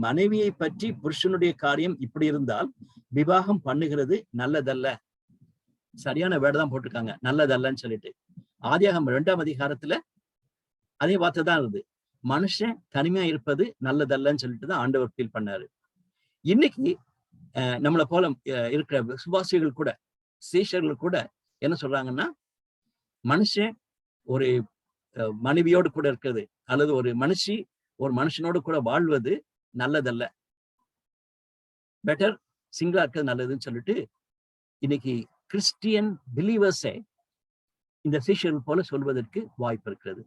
மனைவியை பற்றி புருஷனுடைய காரியம் இப்படி இருந்தால் விவாகம் பண்ணுகிறது நல்லதல்ல. சரியான வேர்டு தான் போட்டிருக்காங்க, நல்லதல்லன்னு சொல்லிட்டு. ஆதியாகமம் 2ஆம் அதிகாரத்துல அதே வார்த்தை தான் இருந்தது. மனுஷன் தனிமையா இருப்பது நல்லதல்லன்னு சொல்லிட்டு தான் ஆண்டவர் ஃபீல் பண்ணாரு. இன்னைக்கு நம்மளை போல இருக்கிற விசுவாசிகள் கூட, சீஷர்கள் கூட என்ன சொல்றாங்கன்னா, மனுஷன் ஒரு மனைவியோடு கூட இருக்கிறது அல்லது ஒரு மனுஷனோடு கூட வாழ்வது நல்லதல்ல, பெட்டர் சிங்கிளா இருக்கிறது நல்லதுன்னு சொல்லிட்டு இன்னைக்கு கிறிஸ்டியன் பிலீவர்ஸே இந்த சீஷர்கள் போல சொல்வதற்கு வாய்ப்பு இருக்கிறது.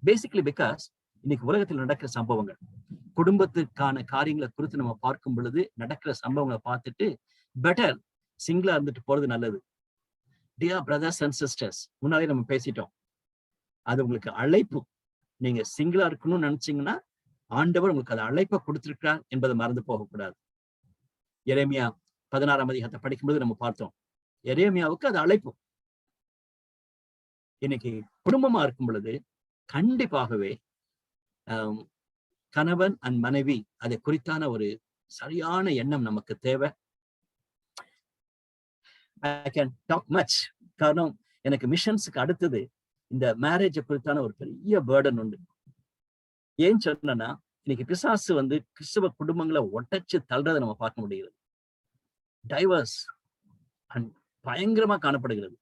பேசிக்கலி பிகாஸ் இன்னைக்கு உலகத்தில் நடக்கிற சம்பவங்கள், குடும்பத்துக்கான காரியங்களை குறித்து நம்ம பார்க்கும் பொழுது நடக்கிற சம்பவங்களை பார்த்துட்டு பெட்டர் சிங்கிளா இருந்துட்டு போறது நல்லது. டியர் பிரதர்ஸ் அண்ட் சிஸ்டர்ஸ், முன்னாலே நம்ம பேசிட்டோம், அது உங்களுக்கு அழைப்பு. நீங்க சிங்கிளா இருக்கணும்னு நினைச்சீங்கன்னா ஆண்டவர் உங்களுக்கு அது அழைப்பை கொடுத்திருக்கிறார் என்பதை மறந்து போகக்கூடாது. எரேமியா 16ஆம் அதிகாரத்தை படிக்கும்போது நம்ம பார்த்தோம், எரேமியாவுக்கு அது அழைப்பு. இன்னைக்கு குடும்பமா இருக்கும் பொழுது கண்டிப்பாகவே கணவன் அண்ட் மனைவி அதை குறித்தான ஒரு சரியான எண்ணம் நமக்கு தேவை. I can talk much. காரணம், எனக்கு மிஷன்ஸுக்கு அடுத்தது இந்த மேரேஜை குறித்தான ஒரு பெரிய பேர்டன் உண்டு. ஏன் சொன்னா, இன்னைக்கு பிசாசு வந்து கிறிஸ்தவ குடும்பங்களை ஒட்டச்சு தள்ளுறதை நம்ம பார்க்க முடிகிறது. டைவர்ஸ் பயங்கரமா காணப்படுகிறது.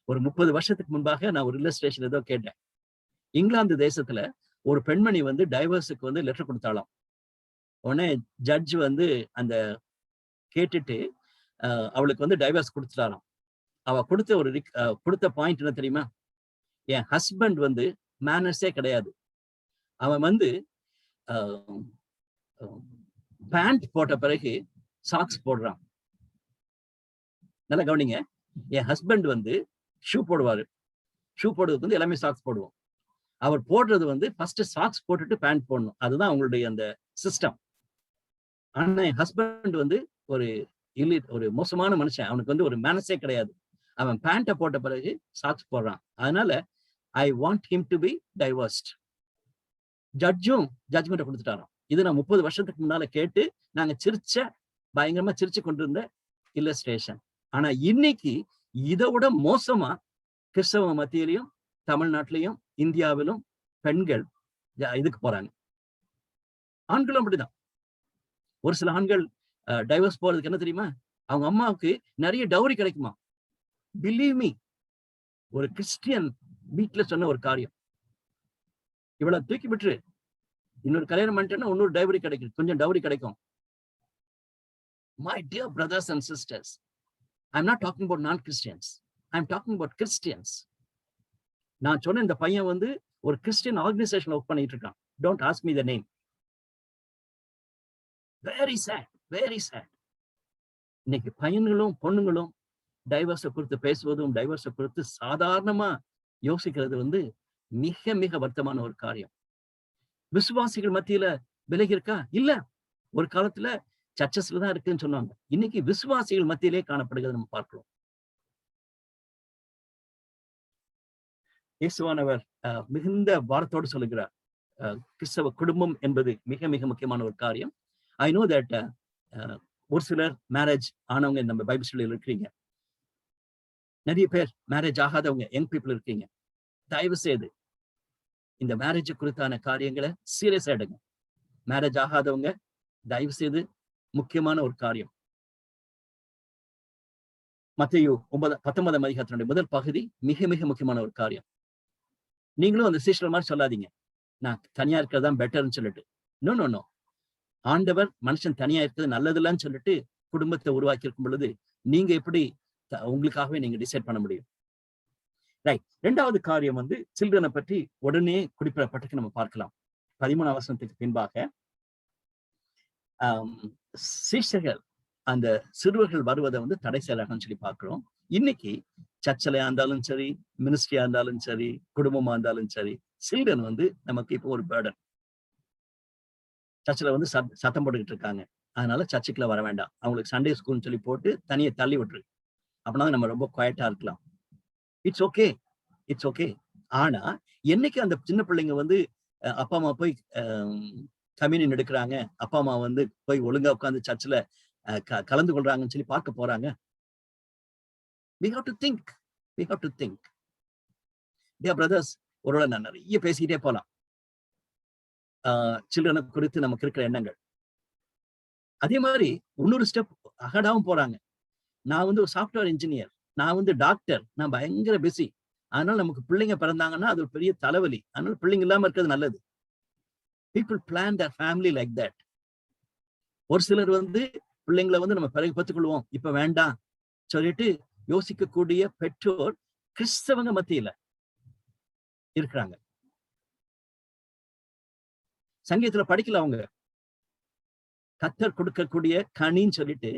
ஒரு 30 வருஷத்துக்கு முன்பாக நான் ஒரு இல்லஸ்ட்ரேஷன் ஏதோ கேட்டேன். இங்கிலாந்து தேசத்துல ஒரு பெண்மணி வந்து டைவர்ஸுக்கு வந்து லெட்டர் கொடுத்தாலாம். உடனே ஜட்ஜ் வந்து அந்த கேட்டுட்டு அவளுக்கு வந்து டைவர்ஸ் கொடுத்துட்டாராம். அவ கொடுத்த பாயிண்ட் என்ன தெரியுமா? என் ஹஸ்பண்ட் வந்து மேனர்ஸே கிடையாது, அவன் வந்து பேண்ட் போட்ட பிறகு சாக்ஸ் போடுறான். நல்லா கவனிங்க, என் ஹஸ்பண்ட் வந்து ஷூ போடுவாரு, ஷூ போடுறதுக்கு வந்து எல்லாமே சாக்ஸ் போடுவோம். அவர் போடுறது வந்து ஃபர்ஸ்ட் சாக்ஸ் போட்டுட்டு பேண்ட் போடணும், அதுதான் அவங்களுடைய அந்த சிஸ்டம். ஆனா என் ஹஸ்பண்ட் வந்து ஒரு மோசமான மனுஷன், அவனுக்கு வந்து ஒரு மேனஸே கிடையாது. அவன் பேண்ட்டை போட்ட பிறகு சாக்ஸ் போடுறான். அதனால I want him to be divorced. ஜட்ஜும் ஜட்ஜ்மெண்ட் கொடுத்துட்டாராம். இது நான் 30 வருஷத்துக்கு முன்னால கேட்டு நாங்க பயங்கரமா சிரிச்சு கொண்டிருந்த இல்லஸ்ட்ரேஷன். ஆனா இன்னைக்கு இதை விட மோசமா கிறிஸ்தவ மத்தியிலையும் தமிழ்நாட்டிலையும் இந்தியாவிலும் பெண்கள் இதுக்கு போறாங்க. ஆண்களும் அப்படிதான். ஒரு சில ஆண்கள் டைவர்ஸ் போறதுக்கு என்ன தெரியுமா, அவங்க அம்மாவுக்கு நிறைய டவுரி கிடைக்குமா. பிலீவ் மீ, ஒரு கிறிஸ்டியன் வீட்டுல சொன்ன ஒரு காரியம். இவ்வளவு தூக்கி விட்டுரு, இன்னொரு கல்யாணம் பண்ணிட்டேன்னா இன்னொரு டவுரி கிடைக்கும், கொஞ்சம் டவுரி கிடைக்கும். My dear brothers and sisters, I'm not talking about non-Christians. I'm talking about Christians. நான் சொன்ன இந்த பையன் வந்து ஒரு கிறிஸ்டியன் ஆர்கனைசேஷன் ஒர்க் பண்ணிட்டு இருக்கான். Don't ask me the name. Very sad, very sad. இன்னைக்கு பையன்களும் பொண்ணுங்களும் டைவர்ஸை குறித்து பேசுவதும் டைவர்ஸை குறித்து சாதாரணமா யோசிக்கிறது வந்து மிக மிக வருத்தமான ஒரு காரியம். விசுவாசிகள் மத்தியில விலகி இருக்கா? இல்ல. ஒரு காலத்துல சர்ச்சஸ்ல தான் இருக்குன்னு சொன்னாங்க. இன்னைக்கு விசுவாசிகள் மத்தியிலே காணப்படுகிறது நம்ம பார்க்கிறோம். இயேசுவானவர் மிகுந்த வாரத்தோடு சொல்லுகிறார், கிறிஸ்தவ குடும்பம் என்பது மிக மிக முக்கியமான ஒரு காரியம். ஐ நோ தட் ஒரு சிலர் மேரேஜ் ஆனவங்க நம்ம பைபிள் ஸ்டடியில் இருக்கிறீங்க, நிறைய பேர் மேரேஜ் ஆகாதவங்க யங் பீப்புள் இருக்கீங்க. தயவு செய்து இந்த மேரேஜ் குறித்தான காரியங்களை சீரியஸா எடுங்க. மேரேஜ் ஆகாதவங்க தயவு செய்து முக்கியமான ஒரு காரியம். மத்தேயு 19ஆம் அதிகாரத்தினுடைய முதல் பகுதி மிக மிக முக்கியமான ஒரு காரியம். நீங்களும் அந்த சீஷர்கள் மாதிரி சொல்லாதீங்க, நான் தனியா இருக்கிறது தான் பெட்டர்ன்னு சொல்லிட்டு. No no no. ஆண்டவர் மனுஷன் தனியா இருக்கிறது நல்லதில்லன்னு சொல்லிட்டு குடும்பத்தை உருவாக்கி இருக்கும் பொழுது நீங்க எப்படி உங்களுக்காகவே நீங்க டிசைட் பண்ண முடியும்? ரைட். 2வது காரியம் வந்து சில்ட்ரனை பற்றி உடனே குறிப்பிடப்பட்டு நம்ம பார்க்கலாம். 13ஆம் வசனத்துக்கு பின்பாக சீஷர்கள் அந்த சிறுவர்கள் வருவதை வந்து தடை செய்யறாங்கன்னு சொல்லி பார்க்கிறோம். இன்னைக்கு சர்ச்சலையா இருந்தாலும் சரி, மினிஸ்ட்ரியா இருந்தாலும் சரி, குடும்பமா இருந்தாலும் சரி, சில்ட்ரன் வந்து நமக்கு இப்போ ஒரு பேர்டன். சர்ச்சில் வந்து சத்தம் போட்டுக்கிட்டு இருக்காங்க, அதனால சர்ச்சுக்குள்ள வர வேண்டாம், அவங்களுக்கு சண்டே ஸ்கூல்னு சொல்லி போட்டு தனியை தள்ளி விட்டுரு, அப்படின்னா நம்ம ரொம்ப குவைட்டா இருக்கலாம். It's okay, it's okay. ஆனா என்னைக்கு அந்த சின்ன பிள்ளைங்க வந்து அப்பா அம்மா போய் கம்யூனியன் எடுக்கிறாங்க, அப்பா அம்மா வந்து போய் ஒழுங்கா உட்கார்ந்து சர்ச்சில் கலந்து கொள்றாங்கன்னு சொல்லி பார்க்க போறாங்க. we have to think, we have to think. dear brothers, ஒருவேளை நான் நிறைய பேசிக்கிட்டே போலாம் சில்ட்ரனை குறித்து நமக்கு இருக்கிற எண்ணங்கள். அதே மாதிரி இன்னொரு ஸ்டெப் அகடாவும் போறாங்க. நான் வந்து ஒரு சாஃப்ட்வேர் இன்ஜினியர், நான் வந்து டாக்டர், நான் பயங்கர பிஸி, அதனால நமக்கு பிள்ளைங்க பிறந்தாங்கன்னா அது ஒரு பெரிய தலைவலி, அதனால பிள்ளைங்க இல்லாம இருக்கிறது நல்லது. people plan their family like that. ஒரு சிலர் வந்து பிள்ளைங்களை வந்து நம்ம பிறகு பத்துக்கொள்வோம், இப்ப வேண்டாம் சொல்லிட்டு யோசிக்கக்கூடிய பெற்றோர் கிறிஸ்தவங்க மத்தியில இருக்கிறாங்க. சங்கீதத்துல படிக்கல அவங்க, கர்த்தர் கொடுக்கக்கூடிய கனின்னு சொல்லிட்டு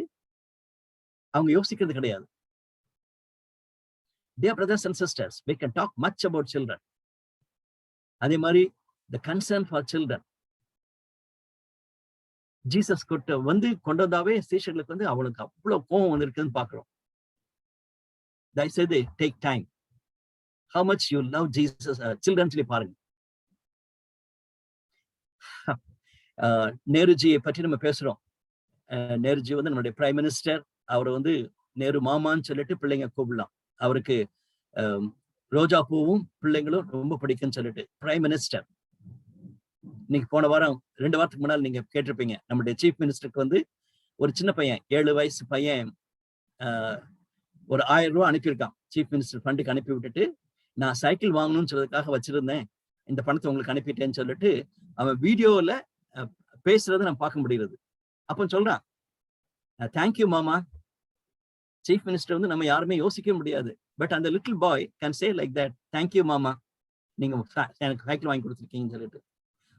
அவங்க யோசிக்கிறது கிடையாது. Dear brothers and sisters, we can talk much about children. அதே மாதிரி the concern for children. Jesus கொண்டு வந்தாவே சீஷர்களுக்கு வந்து அவளுக்கு அவ்வளவு கோபம் வந்திருக்குன்னு பாக்குறோம். தயவுசெய்து take time, how much you love Jesus, children சொல்லி பாருங்க. நேருஜியை பற்றி நம்ம பேசுறோம். நேருஜி வந்து நம்மளுடைய பிரைம் மினிஸ்டர், அவரை வந்து நேரு மாமான்னு சொல்லிட்டு பிள்ளைங்க கூப்பிடலாம். அவருக்கு ரோஜா பூவும் பிள்ளைங்களும் ரொம்ப பிடிக்கும்னு சொல்லிட்டு பிரைம் மினிஸ்டர். இன்னைக்கு போன வாரம் 2 வாரத்துக்கு முன்னால் நீங்க கேட்டிருப்பீங்க, நம்மளுடைய சீஃப் மினிஸ்டருக்கு வந்து ஒரு சின்ன பையன், 7 வயசு பையன் ஒரு 1000 ரூபாய் அனுப்பியிருக்கான். சீஃப் மினிஸ்டர் ஃபண்டுக்கு அனுப்பி விட்டுட்டு, நான் சைக்கிள் வாங்கணும்னு சொல்றதுக்காக வச்சிருந்தேன், இந்த பணத்தை உங்களுக்கு அனுப்பிட்டேன்னு சொல்லிட்டு அவன் வீடியோல பேசுறதை நம்ம பார்க்க முடிகிறது. அப்ப சொல்றான், தேங்க்யூ மாமா. சீஃப் மினிஸ்டர் வந்து நம்ம யாருமே யோசிக்க முடியாது, பட் அந்த little boy can say like that, thank you மாமா, நீங்க எனக்கு சைக்கிள் வாங்கி கொடுத்துருக்கீங்கன்னு சொல்லிட்டு.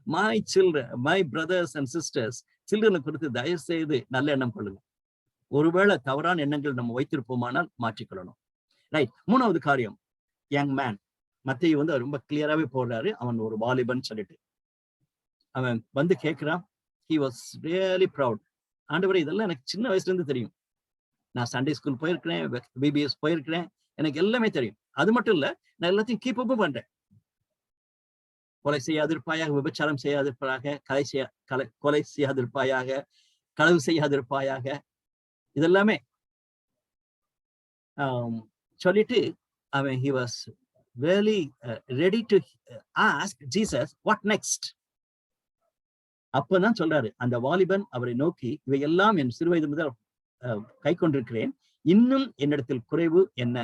My children, my brothers and sisters, சில்ட்ரனை குறித்து தயவு செய்து நல்ல எண்ணம் கொள்ளுங்க. ஒருவேளை தவறான எண்ணங்கள் நம்ம வைத்திருப்போமானால் மாற்றிக்கொள்ளணும். ரைட். 3வது காரியம், யங் மேன். மத்தேயு வந்து ரொம்ப கிளியராகவே போடுறாரு, அவன் ஒரு வாலிபன் சொல்லிட்டு. அவன் வந்து கேட்கிறான், he was really proud. ஆண்டவரே, இதெல்லாம் எனக்கு சின்ன வயசுல இருந்து தெரியும், நான் சண்டே ஸ்கூல் போயிருக்கிறேன், பிபிஎஸ் போயிருக்கிறேன், எனக்கு எல்லாமே தெரியும். அது மட்டும் இல்ல, நான் எல்லாத்தையும் கீப் அப்பும் பண்றேன். கொலை செய்யாதிருப்பாயாக, விபச்சாரம் செய்யாதிருப்பாயாக, கொலை செய்யாதிருப்பாயாக, களவு செய்யாதிருப்பாயாக, இதெல்லாமே சொல்லிட்டு அவன் he was really ready to ask Jesus what next. அப்பதான் சொல்றாரு அந்த வாலிபன் அவரை நோக்கி, இவையெல்லாம் என் சிறுவயது முதல் கை கொண்டிருக்கிறேன், இன்னும் என்னிடத்தில் குறைவு என்ன?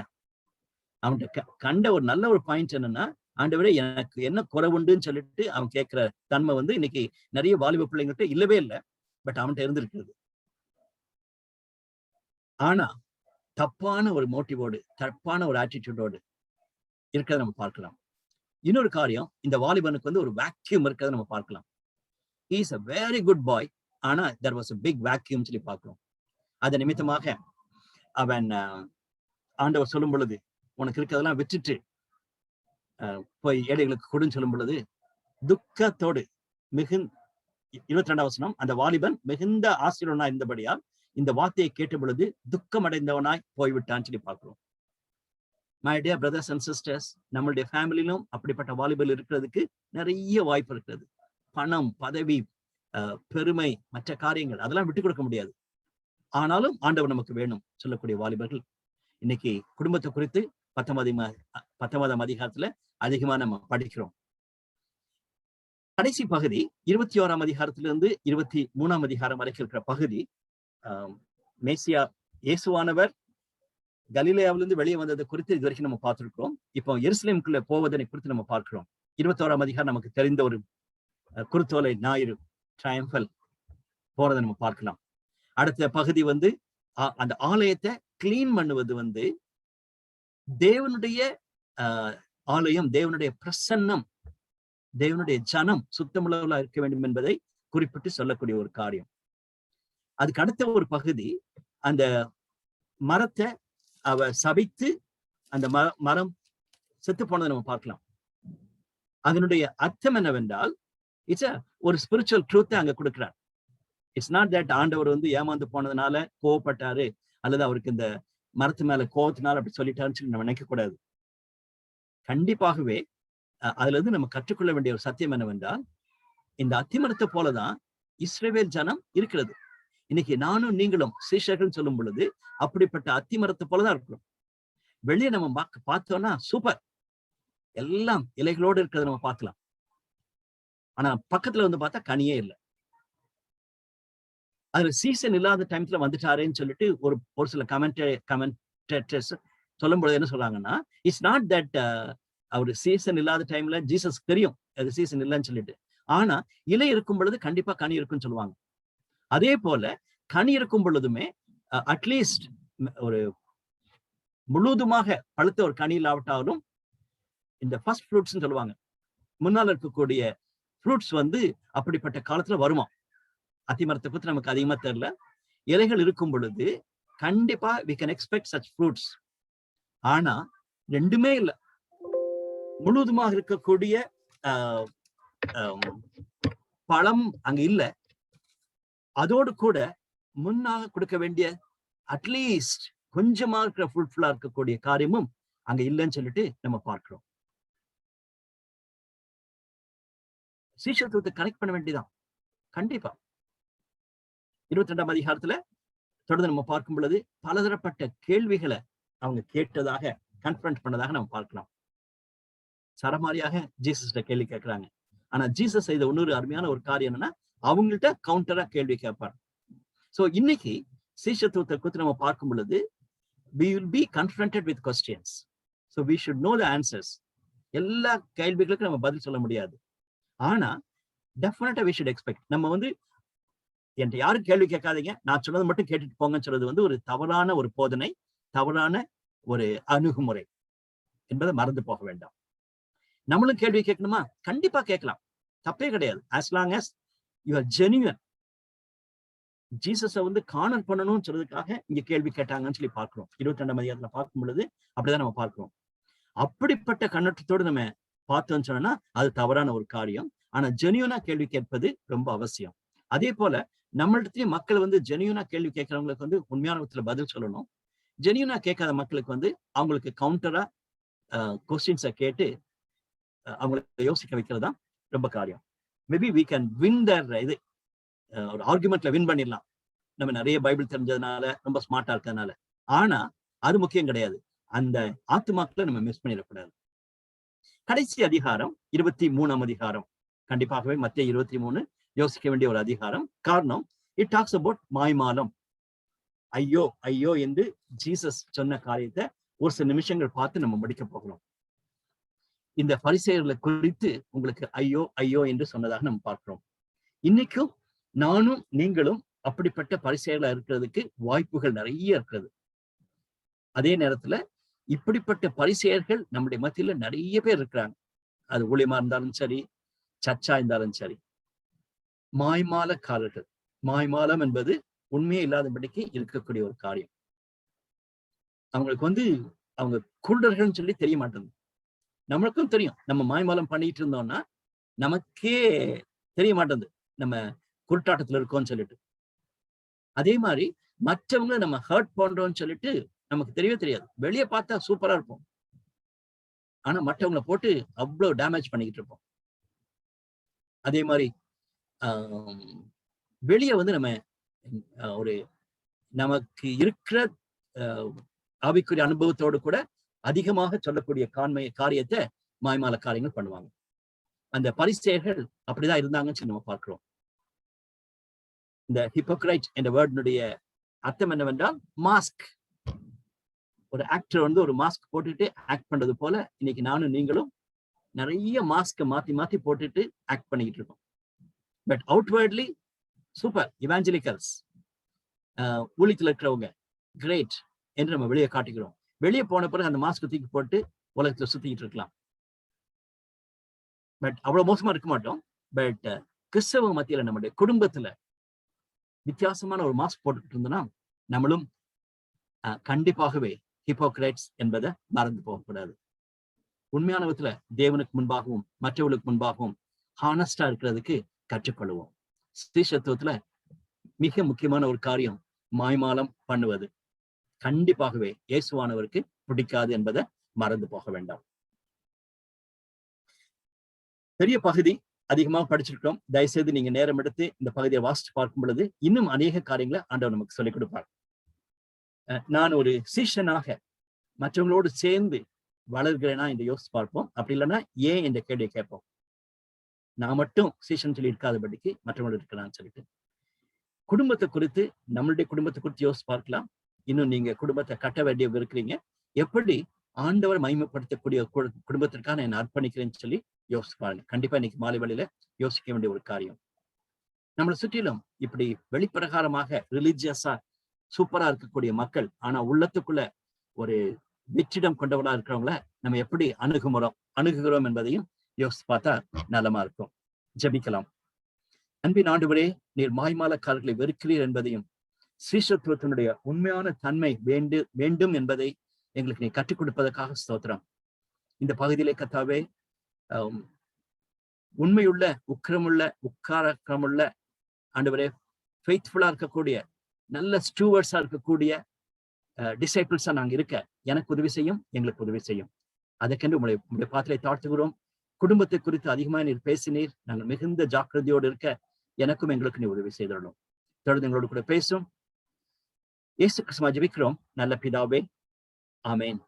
அவன்கிட்ட கண்ட ஒரு நல்ல ஒரு பாயிண்ட் என்னன்னா, ஆண்டவரே எனக்கு என்ன குறைவுண்டுன்னு சொல்லிட்டு அவன் கேட்கிற தன்மை வந்து இன்னைக்கு நிறைய வாலிப பிள்ளைங்கிட்ட இல்லவே இல்லை, பட் அவன்கிட்ட இருந்திருக்கிறது. ஆனா தப்பான ஒரு மோட்டிவோடு, தப்பான ஒரு ஆட்டிடியூடோடு இருக்கிறத நம்ம பார்க்கலாம். இன்னொரு காரியம், இந்த வாலிபனுக்கு வந்து ஒரு வேக்யூம் இருக்கிறத நம்ம பார்க்கலாம். he is a very good boy, ஆனா there was a big vacuum சொல்லி பார்க்கிறோம். அது நிமித்தமாக அவன் ஆண்டவர் சொல்லும் பொழுது, உனக்கு இருக்கிறதெல்லாம் விட்டுட்டு போய் ஏழைகளுக்கு கொடுன்னு சொல்லும் பொழுது துக்கத்தோடு 22ஆம் வசனம், அந்த வாலிபன் மிகுந்த ஆசீர்வாதனாய் இருந்தபடியால் இந்த வார்த்தையை கேட்ட பொழுது துக்கம் அடைந்தவனாய் போய்விட்டான்னு சொல்லி பார்க்கிறோம். My dear brothers and sisters, நம்மளுடைய ஃபேமிலியிலும் அப்படிப்பட்ட வாலிபல் இருக்கிறதுக்கு நிறைய வாய்ப்பு இருக்கிறது. பணம், பதவி, பெருமை, மற்ற காரியங்கள் அதெல்லாம் விட்டு கொடுக்க முடியாது. ஆனாலும் ஆண்டவர் நமக்கு வேணும் சொல்லக்கூடிய வாலிபர்கள் இன்னைக்கு குடும்பத்தை குறித்து 19ஆம் அதிகாரத்துல அதிகமா நம்ம படிக்கிறோம். கடைசி பகுதி 21ஆம் அதிகாரத்திலிருந்து 23ஆம் அதிகாரம் வரைக்கும் இருக்கிற பகுதி மேசியா இயேசுவானவர் கலிலேயாவிலிருந்து வெளியே வந்ததை குறித்து இது வரைக்கும் நம்ம பார்த்திருக்கிறோம். இப்போ எருசலேமுக்குள்ள போவதனை குறித்து நம்ம பார்க்கிறோம். 21ஆம் அதிகாரம் நமக்கு தெரிந்த ஒரு குருத்தோலை ஞாயிறு ட்ரையம்பல் போறதை நம்ம பார்க்கலாம். அடுத்த பகுதி அந்த ஆலயத்தை கிளீன் பண்ணுவது தேவனுடைய ஆலயம், தேவனுடைய பிரசன்னம், தேவனுடைய ஜனம் சுத்தமுள்ளவர்களா இருக்க வேண்டும் என்பதை குறிப்பிட்டு சொல்லக்கூடிய ஒரு காரியம். அதுக்கு அடுத்த ஒரு பகுதி அந்த மரத்தை அவ சபித்து அந்த மரம் செத்து போனதை நம்ம பார்க்கலாம். அதனுடைய அர்த்தம் என்னவென்றால் ஒரு ஸ்பிரிச்சுவல் ட்ரூத்தை அங்க கொடுக்கிறார். இட்ஸ் நாட் தட் ஆண்டவர் ஏமாந்து போனதுனால கோவப்பட்டாரு அல்லது அவருக்கு இந்த மரத்து மேல கோவத்தினால அப்படி சொல்லிட்டாருன்னு சொல்லி நம்ம நினைக்க கூடாது. கண்டிப்பாகவே அதுல இருந்து நம்ம கற்றுக்கொள்ள வேண்டிய ஒரு சத்தியம் என்னவென்றால், இந்த அத்திமரத்தை போலதான் இஸ்ரவேல் ஜனம் இருக்கிறது. இன்னைக்கு நானும் நீங்களும் சீஷர்கள் சொல்லும் பொழுது அப்படிப்பட்ட அத்திமரத்தை போலதான் இருக்கிறோம். வெளியே நம்ம பார்த்தோம்னா சூப்பர், எல்லாம் இலைகளோடு இருக்கிறத நம்ம பார்க்கலாம். ஆனா பக்கத்துல பார்த்தா கனியே இல்லை. அது சீசன் இல்லாத டைம்ல வந்துட்டாரேன்னு சொல்லிட்டு ஒரு சில கமெண்டேட்டர்ஸ் சொல்லும் பொழுது என்ன சொல்றாங்கன்னா, இட்ஸ் நாட் தட் அவரு சீசன் இல்லாத டைம்ல ஜீசஸ் தெரியும் அது சீசன் இல்லைன்னு சொல்லிட்டு, ஆனா இலை இருக்கும் பொழுது கண்டிப்பா கனி இருக்குன்னு சொல்லுவாங்க. அதே போல கனி இருக்கும் பொழுதுமே அட்லீஸ்ட் ஒரு முழுவதுமாக பழுத்த ஒரு கனி இல்லாவிட்டாலும் இந்த ஃபர்ஸ்ட் ஃப்ரூட்ஸ் சொல்லுவாங்க, முன்னால் இருக்கக்கூடிய ஃப்ரூட்ஸ் அப்படிப்பட்ட காலத்துல வருமா. அத்திமரத்தை பத்தி நமக்கு அதிகமா தெரியல. இலைகள் இருக்கும் பொழுது கண்டிப்பா we can expect such fruits. ஆனா ரெண்டுமே இல்லை, முழுவதுமாக இருக்கக்கூடிய பழம் அங்க இல்ல, அதோடு கூட முன்னாக கொடுக்க வேண்டிய அட்லீஸ்ட் கொஞ்சமா இருக்கிற ஃபுல்ஃபுல்லா இருக்கக்கூடிய காரியமும் அங்க இல்லைன்னு சொல்லிட்டு நம்ம பார்க்கிறோம். சீஷத்துவத்தை கனெக்ட் பண்ண வேண்டியதான் கண்டிப்பா. 22ஆம் அதிகாரத்துல தொடர்ந்து நம்ம பார்க்கும் பொழுது பலதரப்பட்ட கேள்விகளை அவங்க கேட்டதாக கன்ஃபரன்ட் பண்ணதாக நம்ம பார்க்கலாம். சரமாரியாக ஜீசஸ்ட கேள்வி கேட்கிறாங்க. ஆனா ஜீசஸ் செய்த இன்னொரு அருமையான ஒரு காரியம் என்னன்னா, அவங்கள்ட்ட கவுண்டரா கேள்வி கேட்பார். சோ இன்னைக்கு சீஷத்துவத்தை குறித்து நம்ம பார்க்கும் பொழுது we will be confronted with questions, so we should know the answers. எல்லா கேள்விகளுக்கும் நம்ம பதில் சொல்ல முடியாது, ஆனா டெஃபினட்டா we should expect. நம்ம என்கிட்ட யாரும் கேள்வி கேட்காதீங்க, நான் சொன்னது மட்டும் கேட்டுட்டு போங்கன்னு சொல்றது ஒரு தவறான ஒரு போதனை, தவறான ஒரு அணுகுமுறை என்பதை மறந்து போக வேண்டாம். நம்மளும் கேள்வி கேட்கணுமா? கண்டிப்பா கேட்கலாம், தப்பே கிடையாது. as long as you are genuine. ஜீசஸை காணல் பண்ணணும்னு சொல்றதுக்காக இங்க கேள்வி கேட்டாங்கன்னு சொல்லி பார்க்கிறோம். 22ஆம் அதிகாரத்துல பார்க்கும் பொழுது அப்படிதான் நம்ம பார்க்கிறோம். அப்படிப்பட்ட கண்ணோட்டத்தோடு நம்ம பார்த்தோம்னு சொன்னா அது தவறான ஒரு காரியம். ஆனா ஜெனியூனா கேள்வி கேட்பது ரொம்ப அவசியம். அதே போல நம்மளிடத்தையும் மக்கள் ஜெனியூனா கேள்வி கேட்கறவங்களுக்கு உண்மையான விதத்துல பதில் சொல்லணும். ஜெனியூனா கேட்காத மக்களுக்கு அவங்களுக்கு கவுண்டரா கொஸ்டின்ஸை கேட்டு அவங்களை யோசிக்க வைக்கிறது தான் ரொம்ப காரியம். Maybe we can win their ஒரு ஆர்குமெண்ட்ல வின் பண்ணிடலாம், நம்ம நிறைய பைபிள் தெரிஞ்சதுனால, ரொம்ப ஸ்மார்ட்டா இருக்கிறதுனால. ஆனா அது முக்கியம் கிடையாது. அந்த ஆத்துமாக்களை நம்ம மிஸ் பண்ணிடக்கூடாது. கடைசி அதிகாரம் 23ஆம் அதிகாரம் கண்டிப்பாகவே மத்திய 23 யோசிக்க வேண்டிய ஒரு அதிகாரம். காரணம், இட் டாக்ஸ் அபவுட் மாய்மாலம். ஐயோ ஐயோ என்று ஜீசஸ் சொன்ன காரியத்தை ஒரு சில நிமிஷங்கள் பார்த்து நம்ம முடிக்க போகிறோம். இந்த பரிசேயர்களை குறித்து உங்களுக்கு ஐயோ ஐயோ என்று சொன்னதாக நம்ம பார்க்கிறோம். இன்னைக்கும் நானும் நீங்களும் அப்படிப்பட்ட பரிசேயர்களா இருக்கிறதுக்கு வாய்ப்புகள் நிறைய இருக்கிறது. அதே நேரத்துல இப்படிப்பட்ட பரிசேயர்கள் நம்முடைய மத்தியில நிறைய பேர் இருக்கிறாங்க. அது ஊழியமா இருந்தாலும் சரி, சர்ச்சா இருந்தாலும் சரி. மாய்மாலக்காரர்கள், மாய்மாலம் என்பது உண்மையே இல்லாதபடிக்கு இருக்கக்கூடிய ஒரு காரியம். அவங்களுக்கு அவங்க குருடர்கள்னு சொல்லி தெரிய மாட்டேங்குது. நம்மளுக்கும் தெரியும், நம்ம மாய்மாலம் பண்ணிட்டு இருந்தோம்னா நமக்கே தெரிய மாட்டேங்குது நம்ம குருட்டாட்டத்துல இருக்கோம்னு சொல்லிட்டு. அதே மாதிரி மற்றவங்க நம்ம ஹர்ட் பண்றோம்னு சொல்லிட்டு நமக்கு தெரியவே தெரியாது. வெளியே பார்த்தா சூப்பரா இருப்போம், ஆனா மற்றவங்களை போட்டு அவ்வளவு டேமேஜ் பண்ணிக்கிட்டு இருப்போம். அதே மாதிரி வெளியே நம்ம ஒரு நமக்கு இருக்கிற ஆவிக்குரிய அனுபவத்தோடு கூட அதிகமாக சொல்லக்கூடிய காரியத்தை மாய்மால காரியங்கள் பண்ணுவாங்க. அந்த பரிசேயர்கள் அப்படிதான் இருந்தாங்கன்னு சொல்லி நம்ம பார்க்கிறோம். இந்த ஹிப்போக்ரைட் என்ற வேர்டினுடைய அர்த்தம் என்னவென்றால் மாஸ்க். ஒரு ஆக்டர் வந்து ஒரு மாஸ்க் போட்டுட்டு ஆக்ட் பண்றது போல இன்னைக்கு நானும் நீங்களும் நிறைய மாஸ்க் மாத்தி மாத்தி போட்டுட்டு ஆக்ட் பண்ணிக்கிட்டு இருக்கோம். பட் அவுட்வேர்ட்லி சூப்பர் இவாஞ்சலிக்கல்ஸ், ஊழியத்தில் இருக்கிறவங்க கிரேட் என்று நம்ம வெளியே காட்டிக்கிறோம். வெளியே போன பிறகு அந்த மாஸ்க் தூக்கி போட்டு உலகத்துல சுத்திக்கிட்டு இருக்கலாம். பட் அவ்வளவு மோசமா இருக்க மாட்டோம். பட் கிறிஸ்தவ மத்தியில நம்முடைய குடும்பத்துல வித்தியாசமான ஒரு மாஸ்க் போட்டுக்கிட்டு இருந்தோம்னா நம்மளும் கண்டிப்பாகவே ஹிப்போக்ரைட்ஸ் என்பதை மறந்து போகக்கூடாது. உண்மையான விதத்துல தேவனுக்கு முன்பாகவும் மற்றவர்களுக்கு முன்பாகவும் ஹானஸ்டா இருக்கிறதுக்கு கற்றுக்கொள்வோம். ஸ்ரீசத்துவத்துல மிக முக்கியமான ஒரு காரியம் மாய்மாலம் பண்ணுவது கண்டிப்பாகவே இயேசுவானவருக்கு பிடிக்காது என்பதை மறந்து போக வேண்டாம். பெரிய பகுதி அதிகமாக படிச்சிருக்கிறோம். தயவுசெய்து நீங்க நேரம் எடுத்து இந்த பகுதியை வாசித்து பார்க்கும் பொழுது இன்னும் அநேக காரியங்களை ஆண்டவர் நமக்கு சொல்லிக் கொடுப்பார். நான் ஒரு சீஷனாக மற்றவங்களோடு சேர்ந்து வளர்கிறேனா என்று யோசிச்சு பார்ப்போம். அப்படி இல்லைன்னா ஏன் என்ற கேள்வியை கேட்போம். நான் மட்டும் சீஷன் சொல்லி இருக்காதபடிக்கு மற்றவங்களோடு இருக்கிறான்னு சொல்லிட்டு குடும்பத்தை குறித்து நம்மளுடைய குடும்பத்தை குறித்து யோசிச்சு பார்க்கலாம். இன்னும் நீங்க குடும்பத்தை கட்ட வேண்டியவங்க இருக்கிறீங்க. எப்படி ஆண்டவர் மகிமைப்படுத்தக்கூடிய குடும்பத்திற்காக நான் அர்ப்பணிக்கிறேன்னு சொல்லி யோசிச்சு பாருங்க. கண்டிப்பா இன்னைக்கு மாலை வேளையில யோசிக்க வேண்டிய ஒரு காரியம். நம்மளை சுற்றிலும் இப்படி வெளிப்பிரகாரமாக ரிலிஜியஸா சூப்பரா இருக்கக்கூடிய மக்கள், ஆனா உள்ளத்துக்குள்ள ஒரு வெற்றிடம் கொண்டவளா இருக்கிறவங்கள நம்ம எப்படி அணுகுகிறோம் என்பதையும் யோசிச்சு பார்த்தா நலமா இருக்கும். ஜெபிக்கலாம். அன்பின் ஆண்டவரே, நீர் மாய்மாலக்காரர்களை வெறுக்கிறீர் என்பதையும் ஸ்ரீசத்துவத்தினுடைய உண்மையான தன்மை வேண்டும் என்பதை எங்களுக்கு நீ கற்றுக் கொடுப்பதற்காக ஸ்தோத்திரம். இந்த பகுதியிலே கர்த்தாவே உண்மையுள்ள உக்காரமுள்ள ஆண்டவரே ஃபெய்த்ஃபுல்லா இருக்கக்கூடிய நல்ல ஸ்டூவர்ட்ஸா இருக்கக்கூடிய டிசைபிள்ஸா நாங்க இருக்க எனக்கு உதவி செய்யும், எங்களுக்கு உதவி செய்யும். அதற்கென்று உங்களுடைய பாத்திரை தாழ்த்துகிறோம். குடும்பத்தை குறித்து அதிகமாக நீர் பேசினீர். நாங்கள் மிகுந்த ஜாக்கிரதையோடு இருக்க எனக்கும் எங்களுக்கு நீ உதவி செய்திடணும். தொடர்ந்து எங்களோடு கூட பேசும். இயேசு கிறிஸ்துவை ஜெபிக்கிறோம் நல்ல பிதாவே, ஆமேன்.